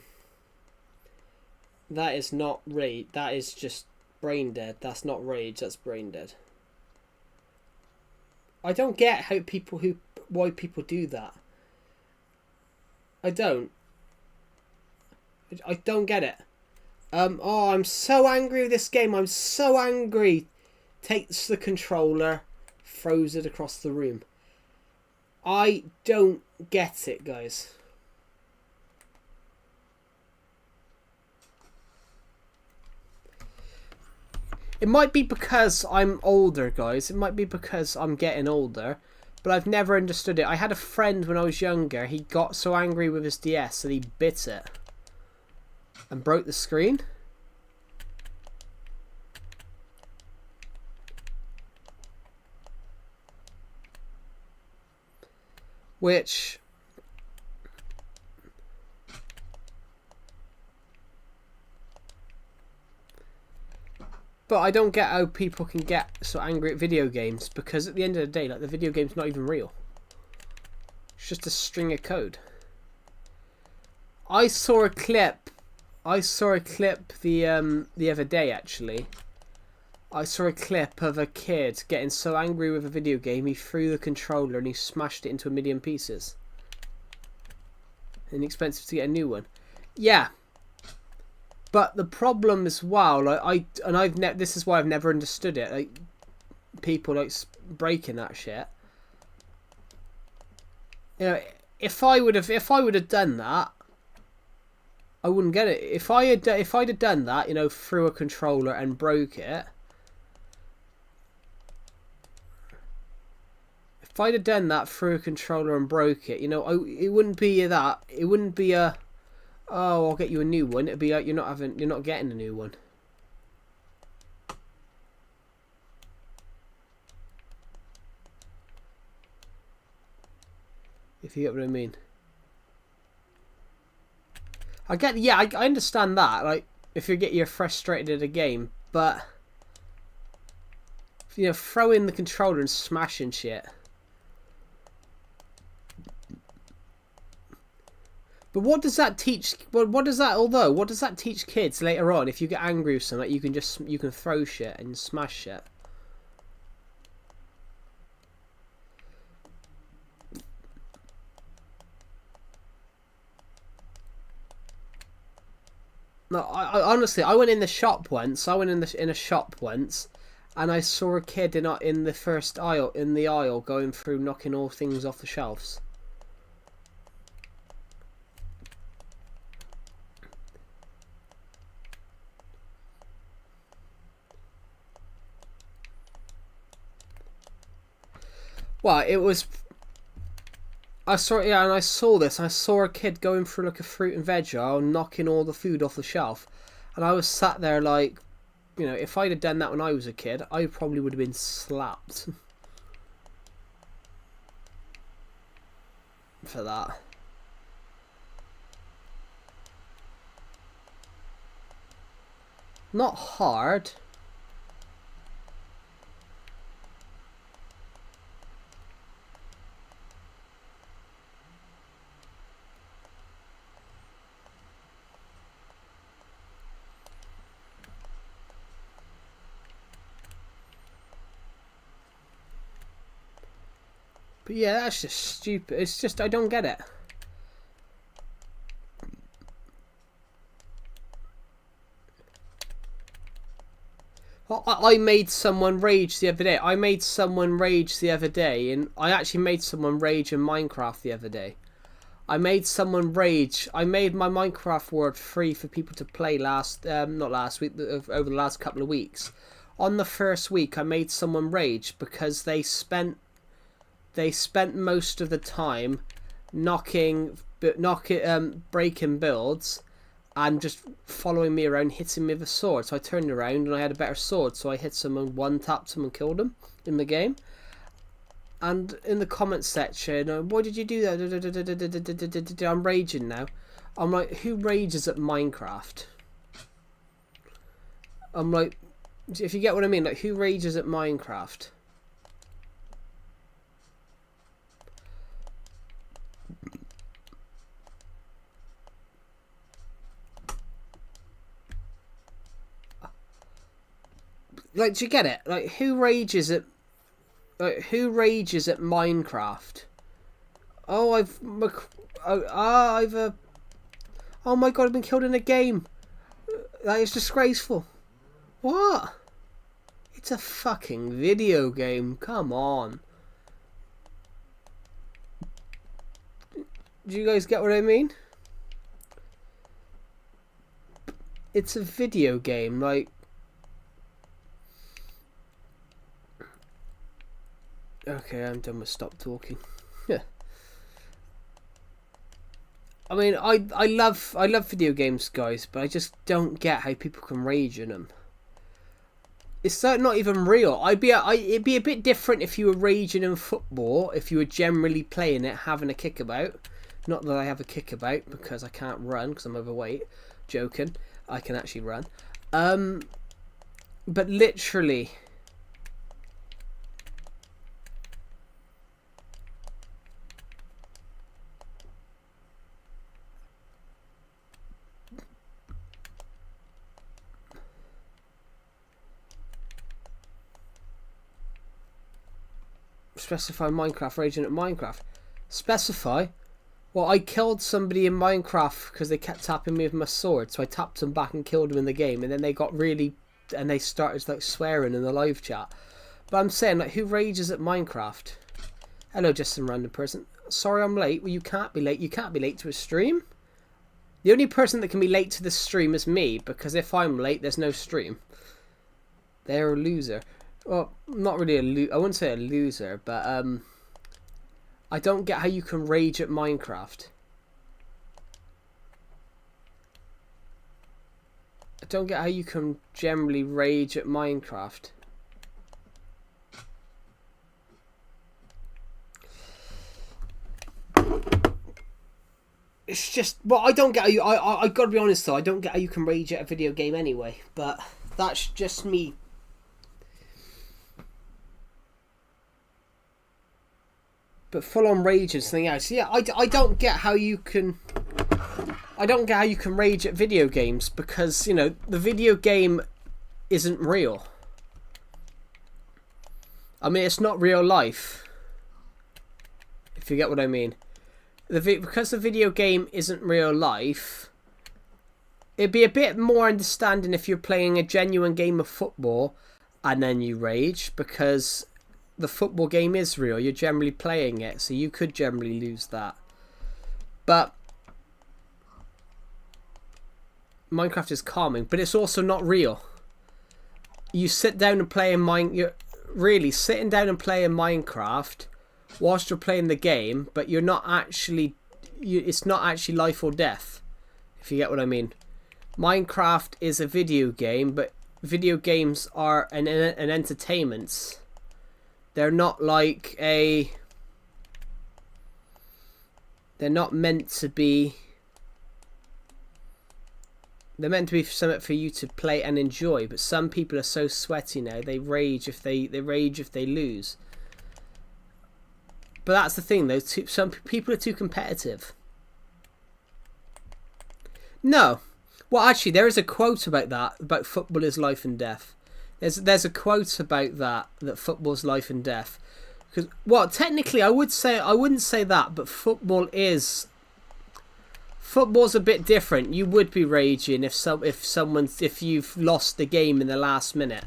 is not rage. That is just brain dead. That's not rage. That's brain dead. I don't get why people do that. I don't get it. Oh, I'm so angry with this game. I'm so angry. Takes the controller, throws it across the room. I don't get it, guys. It might be because I'm older, guys. It might be because I'm getting older. But I've never understood it. I had a friend when I was younger. He got so angry with his DS that he bit it. And broke the screen. Which... But I don't get how people can get so angry at video games, because at the end of the day, like, the video game's not even real. It's just a string of code. I saw a clip the other day, actually. I saw a clip of a kid getting so angry with a video game he threw the controller and he smashed it into a million pieces. Inexpensive to get a new one. Yeah. But the problem as well, like this is why I've never understood it. Like, people like breaking that shit. You know, if I would have done that, I wouldn't get it. If I'd have done that, you know, threw a controller and broke it. If I'd have done that, threw a controller and broke it, you know, it wouldn't be that. It wouldn't be a, oh, I'll get you a new one. It'd be like you're not getting a new one. If you get what I mean. I understand that. Like, if you're frustrated at a game, but you know, throwing the controller and smashing shit. But what does that teach? What does that teach kids later on? If you get angry with something, you can throw shit and smash shit. No, I honestly, I went in the shop once. In a shop once, and I saw a kid in the first aisle, going through knocking all things off the shelves. Well, it was. I saw this. I saw a kid going through like a fruit and veg aisle, knocking all the food off the shelf, and I was sat there like, you know, if I'd have done that when I was a kid, I probably would have been slapped for that. Not hard. But yeah, that's just stupid. It's just, I don't get it. I made someone rage the other day. I actually made someone rage in Minecraft the other day. I made someone rage. I made my Minecraft world free for people to play not last week, over the last couple of weeks. On the first week, I made someone rage because they spent most of the time breaking builds and just following me around, hitting me with a sword. So I turned around and I had a better sword, so I hit someone, one-tapped them and killed them in the game. And in the comments section, why did you do that? I'm raging now. I'm like, who rages at Minecraft? I'm like, if you get what I mean, like, who rages at Minecraft? Like, do you get it? Like, who rages at Minecraft? Oh, oh my god, I've been killed in a game. That is disgraceful. What? It's a fucking video game. Come on. Do you guys get what I mean? It's a video game, like. Okay, I'm done with stop talking. Yeah. I mean, I love video games, guys, but I just don't get how people can rage in them. It's not even real. It'd be a bit different if you were raging in football, if you were generally playing it, having a kickabout. Not that I have a kickabout because I can't run because I'm overweight. Joking, I can actually run. But literally. Specify Minecraft, raging at Minecraft. Specify? Well, I killed somebody in Minecraft because they kept tapping me with my sword, so I tapped them back and killed them in the game, and then they got really, and they started like swearing in the live chat. But I'm saying, like, who rages at Minecraft? Hello, just some random person. Sorry I'm late. Well, you can't be late. You can't be late to a stream. The only person that can be late to the stream is me, because if I'm late, there's no stream. They're a loser. Well, not really I wouldn't say a loser, but I don't get how you can rage at Minecraft. I don't get how you can generally rage at Minecraft. It's just, well, I don't get how you, I gotta be honest though, I don't get how you can rage at a video game anyway, but that's just me. But full on rage is something else. Yeah, I don't get how you can. I don't get how you can rage at video games because, you know, the video game isn't real. I mean, it's not real life. If you get what I mean. Because the video game isn't real life, it'd be a bit more understanding if you're playing a genuine game of football and then you rage, because the football game is real. You're generally playing it, so you could generally lose that. But Minecraft is calming, but it's also not real. You sit down and play you're really sitting down and playing Minecraft whilst you're playing the game, but you're not actually. It's not actually life or death, if you get what I mean. Minecraft is a video game, but video games are an entertainment. They're not like a. They're not meant to be. They're meant to be something for you to play and enjoy. But some people are so sweaty now. They rage if they lose. But that's the thing, though. Some people are too competitive. No. Well, actually, there is a quote about that. About football is life and death. There's a quote about that football's life and death. Because, well, technically, I wouldn't say that, but football's a bit different. You would be raging if you've lost the game in the last minute.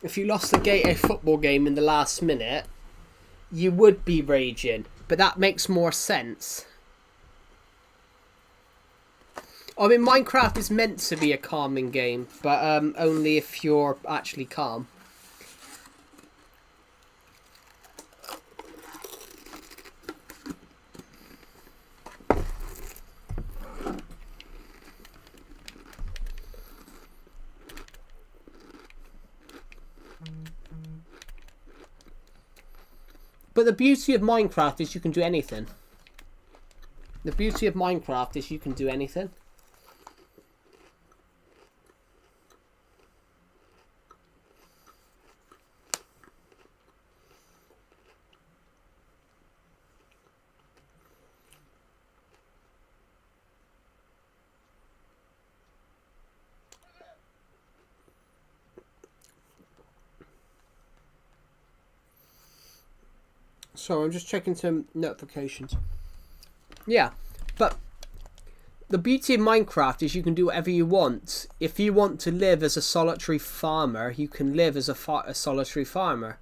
If you lost a football game in the last minute, you would be raging. But that makes more sense. I mean, Minecraft is meant to be a calming game, but only if you're actually calm. But the beauty of Minecraft is you can do anything. The beauty of Minecraft is you can do anything. So I'm just checking some notifications. Yeah, but the beauty of Minecraft is you can do whatever you want. If you want to live as a solitary farmer, you can live as a solitary farmer.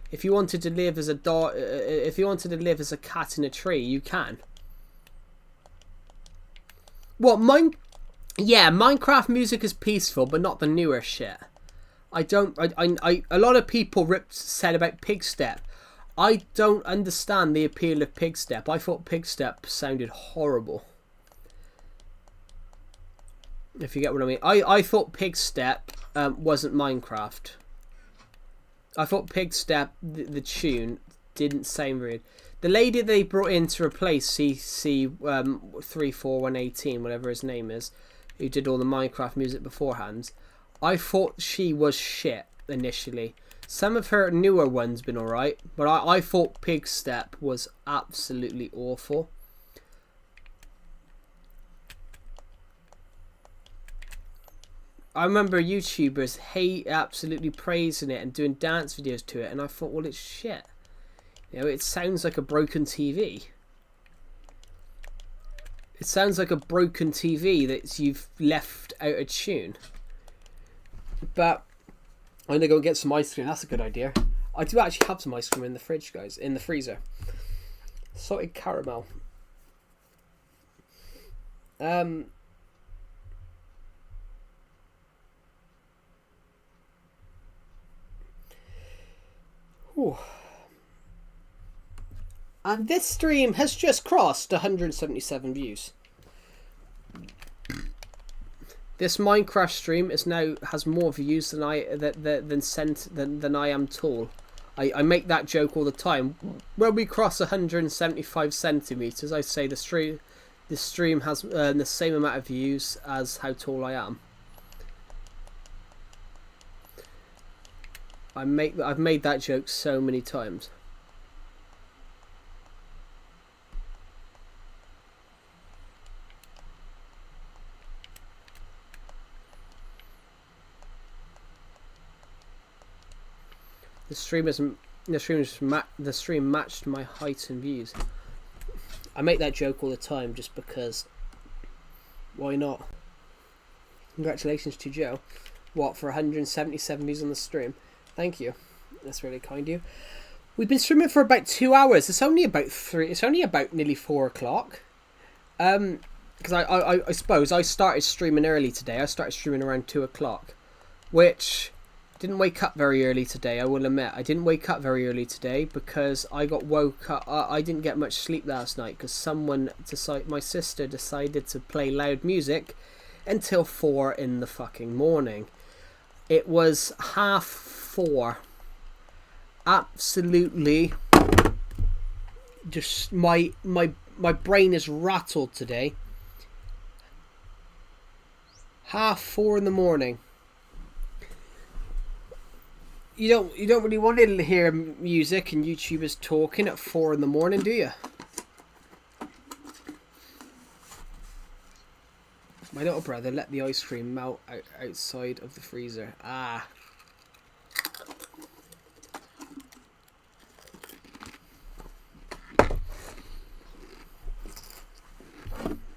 If you wanted to live as if you wanted to live as a cat in a tree, you can. Well, yeah, Minecraft music is peaceful, but not the newer shit. A lot of people said about Pigstep. I don't understand the appeal of Pigstep. I thought Pigstep sounded horrible. If you get what I mean. I thought Pigstep wasn't Minecraft. I thought Pigstep, the tune, didn't sound weird. The lady they brought in to replace CC 34118, whatever his name is, who did all the Minecraft music beforehand, I thought she was shit initially. Some of her newer ones been alright, but I thought Pigstep was absolutely awful. I remember YouTubers absolutely praising it and doing dance videos to it, and I thought, well, it's shit. You know, it sounds like a broken TV. It sounds like a broken TV that you've left out of tune. But I'm gonna go and get some ice cream. That's a good idea. I do actually have some ice cream in the fridge, guys. In the freezer. Salted caramel. Whew. And this stream has just crossed 177 views. This Minecraft stream has more views than I am tall. I make that joke all the time. When we cross 175 centimeters, I say the stream has the same amount of views as how tall I am. I've made that joke so many times. The stream matched my height and views. I make that joke all the time just because. Why not? Congratulations to Joe. What, for 177 views on the stream? Thank you. That's really kind of you. We've been streaming for about 2 hours. It's only about nearly 4 o'clock. Because I suppose I started streaming early today. I started streaming around 2 o'clock, which didn't wake up very early today. I will admit I didn't wake up very early today because I got woke up. I didn't get much sleep last night because my sister decided to play loud music until 4 in the fucking morning. It was 4:30. Absolutely, just my brain is rattled today. 4:30 in the morning. You don't really want to hear music and YouTubers talking at 4 in the morning, do you? My little brother let the ice cream melt outside of the freezer. Ah.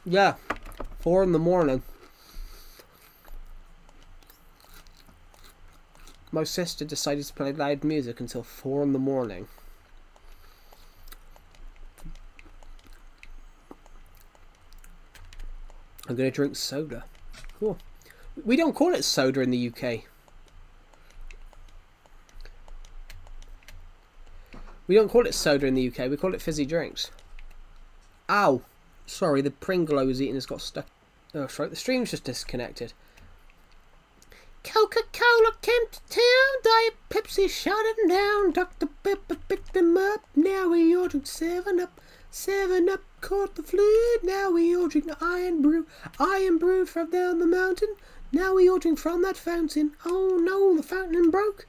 Yeah, 4 in the morning. My sister decided to play loud music until 4 in the morning. I'm going to drink soda. Cool. We don't call it soda in the UK. We don't call it soda in the UK. We call it fizzy drinks. Ow. Sorry, the Pringle I was eating has got stuck. Oh, sorry, the stream's just disconnected. Coca-Cola came to town. Diet Pepsi shut him down. Dr. Pepper picked him up. Now we all drink 7-Up. 7-Up caught the flu. Now we all drink Iron Brew. Iron Brew from down the mountain. Now we all drink from that fountain. Oh no, the fountain broke.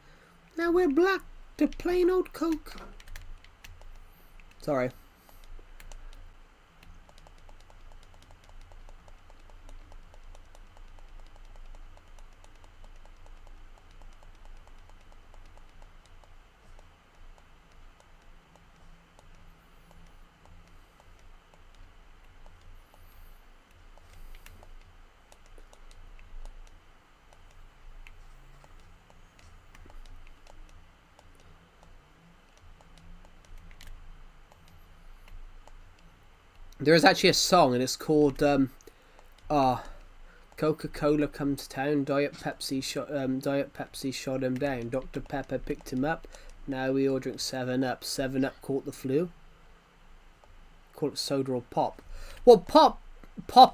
Now we're black to plain old Coke. Sorry. There is actually a song, and it's called Coca-Cola come to town. Diet Pepsi shot him down. Dr. Pepper picked him up. Now we all drink 7-Up. 7-Up caught the flu. Call it soda or pop. Well, pop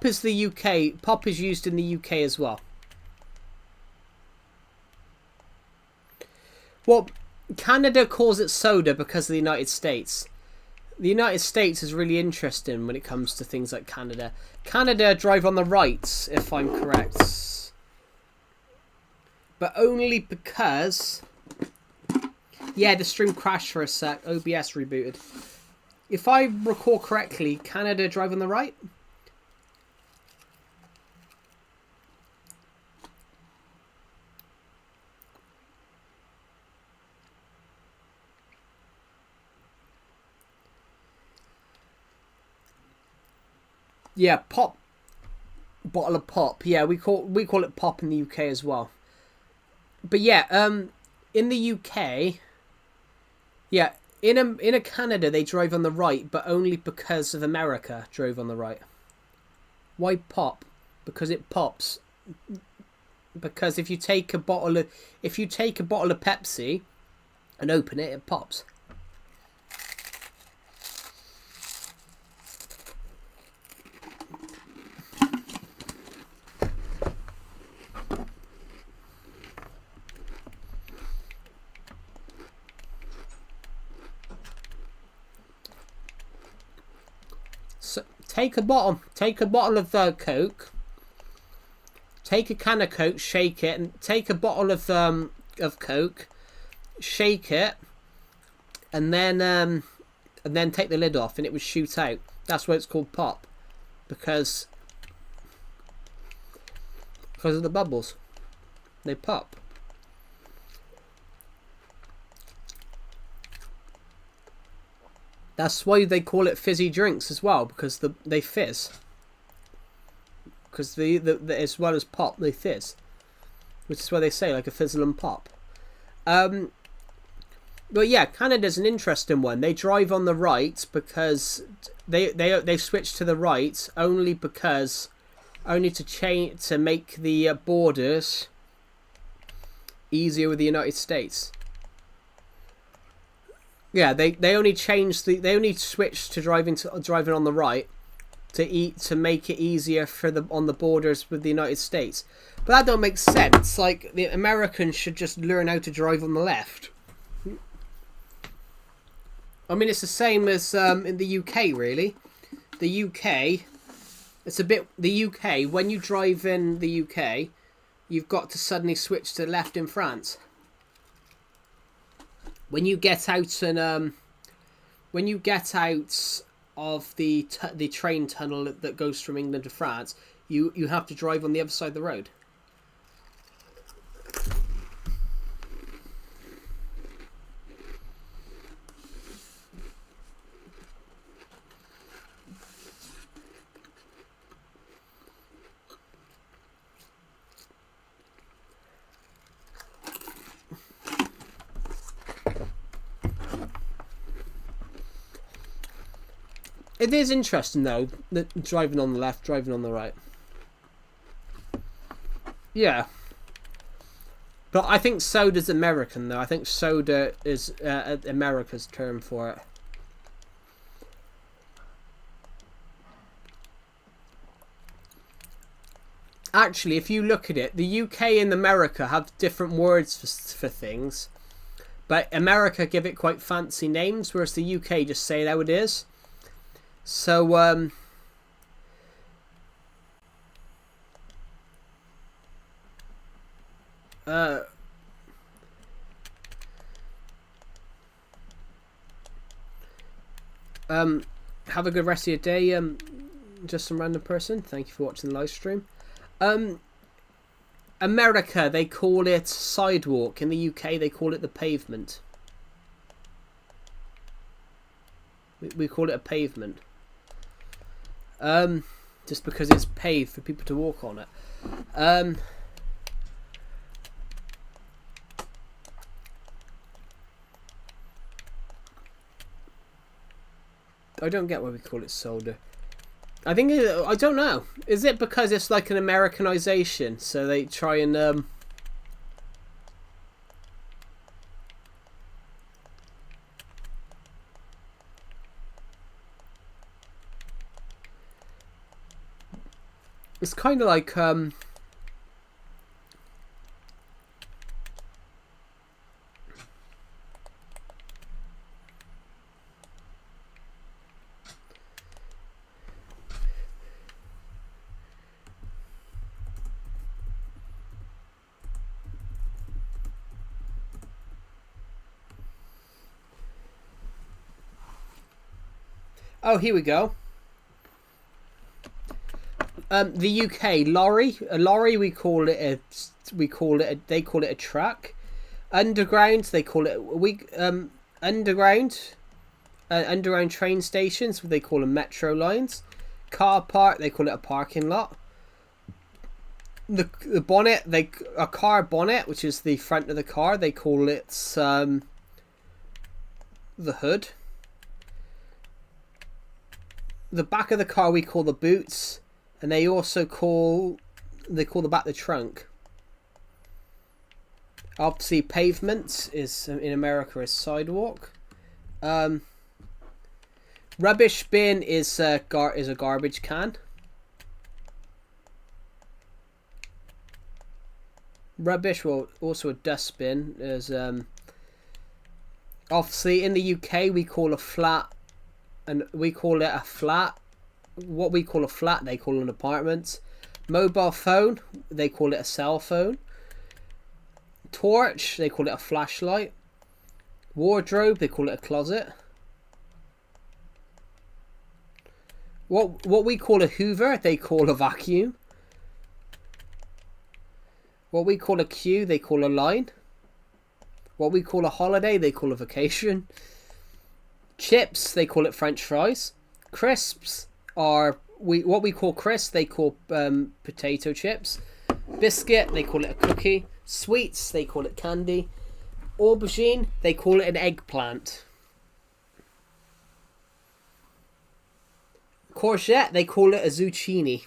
is the UK. Pop is used in the UK as well. Well, Canada calls it soda because of the United States. The United States is really interesting when it comes to things like Canada. Canada drive on the right, if I'm correct. But only because... Yeah, the stream crashed for a sec. OBS rebooted. If I recall correctly, Canada drive on the right? Yeah, pop. Bottle of pop. Yeah, we call it pop in the UK as well. But yeah, in the UK, yeah, in a Canada they drive on the right, but only because of America drove on the right. Why pop? Because it pops. Because if you take a bottle of Pepsi and open it, it pops. Take a bottle of Coke. Take a can of Coke, shake it, and take a bottle of Coke, shake it, and then take the lid off, and it would shoot out. That's why it's called pop, because of the bubbles. They pop. That's why they call it fizzy drinks as well, because they fizz. Because as well as pop, they fizz, which is why they say like a fizzle and pop. But yeah, Canada's an interesting one. They drive on the right because they've switched to the right only to make the borders easier with the United States. Yeah, they only switched to driving on the right to make it easier on the borders with the United States. But that don't make sense. Like, the Americans should just learn how to drive on the left. I mean, it's the same as in the UK, really. The UK, when you drive in the UK, you've got to suddenly switch to left in France. When you get out of the train tunnel that goes from England to France, you have to drive on the other side of the road. It is interesting though, that driving on the left, driving on the right. Yeah. But I think soda's American, though. I think soda is America's term for it. Actually, if you look at it, the UK and America have different words for things. But America give it quite fancy names, whereas the UK just say it how it is. So, have a good rest of your day. Just some random person. Thank you for watching the live stream. America, they call it sidewalk. In the UK, they call it the pavement. We call it a pavement. Just because it's paved for people to walk on it. I don't get why we call it soda. I think I don't know. Is it because it's like an Americanization, so they try and it's kind of like oh, here we go. The UK lorry, a lorry they call it a truck. Underground, they call it underground train stations, they call them metro lines. Car park, they call it a parking lot. The bonnet, a car bonnet, which is the front of the car, they call it the hood. The back of the car we call the boots, and they also call the back the trunk. Obviously, pavement is in America is sidewalk. Rubbish bin is a garbage can. Rubbish, well, also a dustbin is obviously in the UK we call a flat. And we call it a flat. What we call a flat, they call an apartment. Mobile phone, they call it a cell phone. Torch, they call it a flashlight. Wardrobe, they call it a closet. What we call a Hoover, they call a vacuum. What we call a queue, they call a line. What we call a holiday, they call a vacation. Chips, they call it French fries. Crisps are what we call crisps, they call potato chips. Biscuit, they call it a cookie. Sweets, they call it candy. Aubergine, they call it an eggplant. Courgette, they call it a zucchini.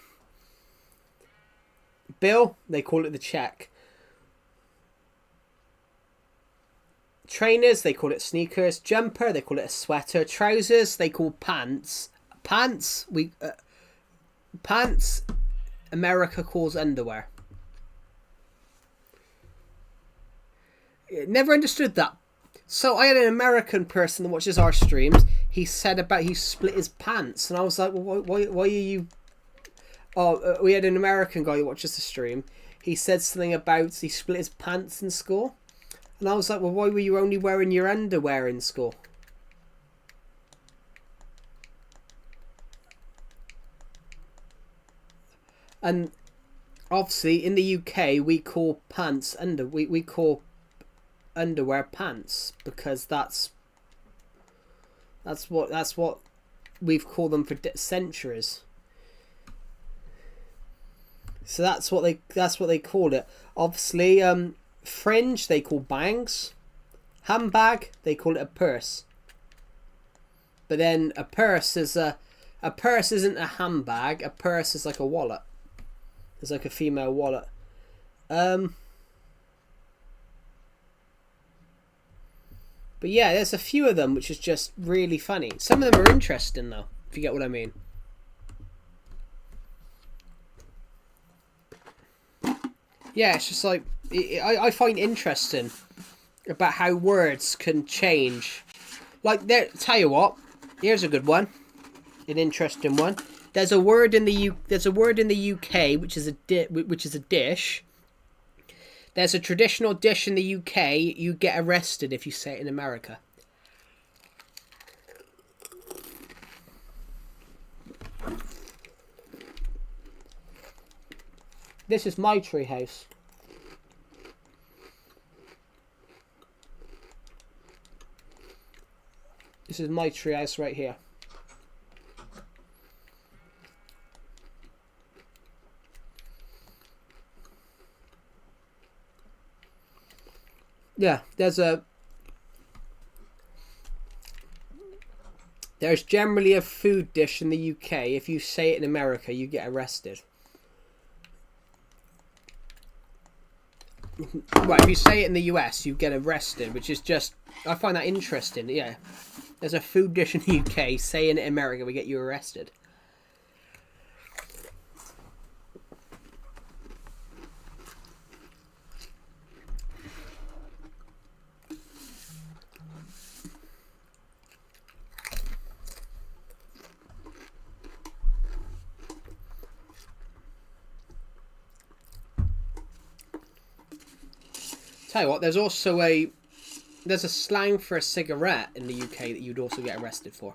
Bill, they call it the check. Trainers, they call it sneakers. Jumper, they call it a sweater. Trousers, they call pants. Pants, America calls underwear. Never understood that. So I had an American person that watches our streams. He said about he split his pants, and I was like, well, why are you? Oh, we had an American guy who watches the stream. He said something about he split his pants in school. And I was like, well, why were you only wearing your underwear in school? And obviously, in the UK, we call pants we call underwear pants because that's what we've called them for centuries. So that's what they called it. Obviously, fringe they call bangs. Handbag they call it a purse. But then a purse isn't a handbag. A purse is like a wallet. It's like a female wallet. But yeah, there's a few of them which is just really funny. Some of them are interesting though, if you get what I mean. Yeah, it's just like I find interesting about how words can change. Like, there, tell you what, here's a good one, an interesting one. There's a word in the UK which is a dish. There's a traditional dish in the UK. You get arrested if you say it in America. This is my tree house. This is my tree house right here. Yeah, there's generally a food dish in the UK. If you say it in America, you get arrested. Right, if you say it in the US, you get arrested, which is just, I find that interesting. Yeah, there's a food dish in the UK. Saying it in America, we get you arrested. Tell you what, there's a slang for a cigarette in the UK that you'd also get arrested for.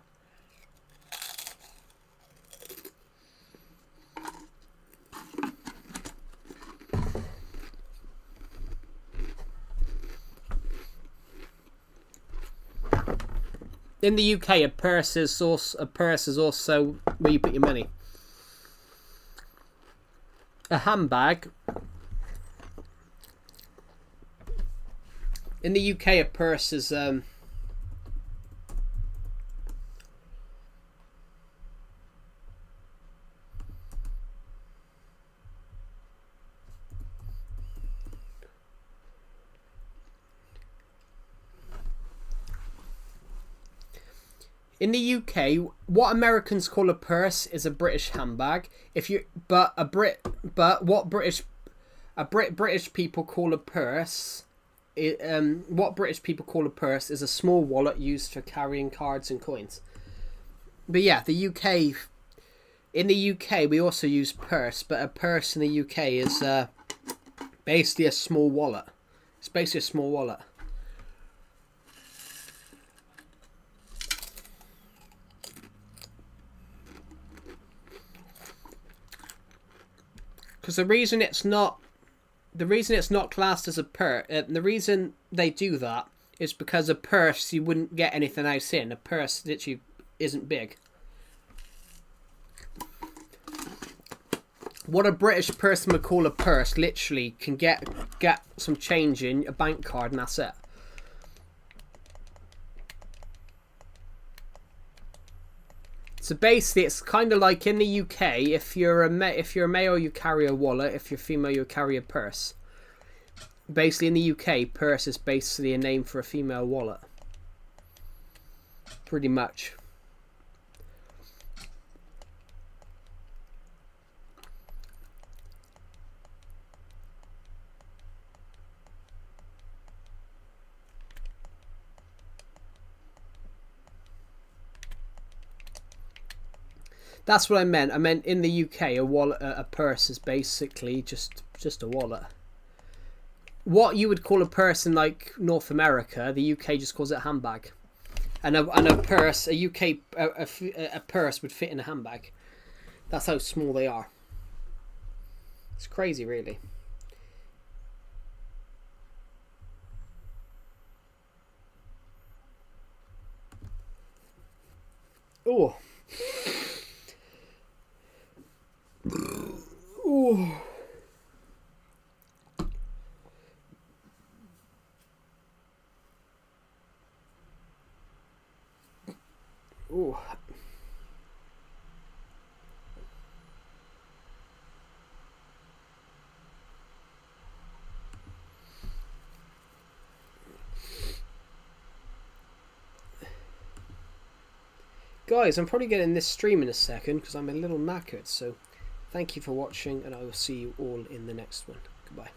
In the UK, a purse is also where you put your money. A handbag. In the UK, a purse is in the UK, what Americans call a purse is a British handbag. British people call a purse. What British people call a purse is a small wallet used for carrying cards and coins. But yeah, in the UK we also use purse, but a purse in the UK is basically a small wallet. It's basically a small wallet. Because the reason it's not classed as a purse, the reason they do that is because a purse you wouldn't get anything else in. A purse literally isn't big. What a British person would call a purse literally can get some change in a bank card and that's it. So basically, it's kind of like in the UK, if you're a male, you carry a wallet. If you're female, you carry a purse. Basically, in the UK, purse is basically a name for a female wallet. Pretty much. That's what I meant. I meant in the UK, a purse is basically just a wallet. What you would call a purse in like North America, the UK just calls it a handbag, and a purse, a purse would fit in a handbag. That's how small they are. It's crazy, really. Oh. Ooh. Ooh. Guys, I'm probably getting this stream in a second because I'm a little knackered. So thank you for watching, and I will see you all in the next one. Goodbye.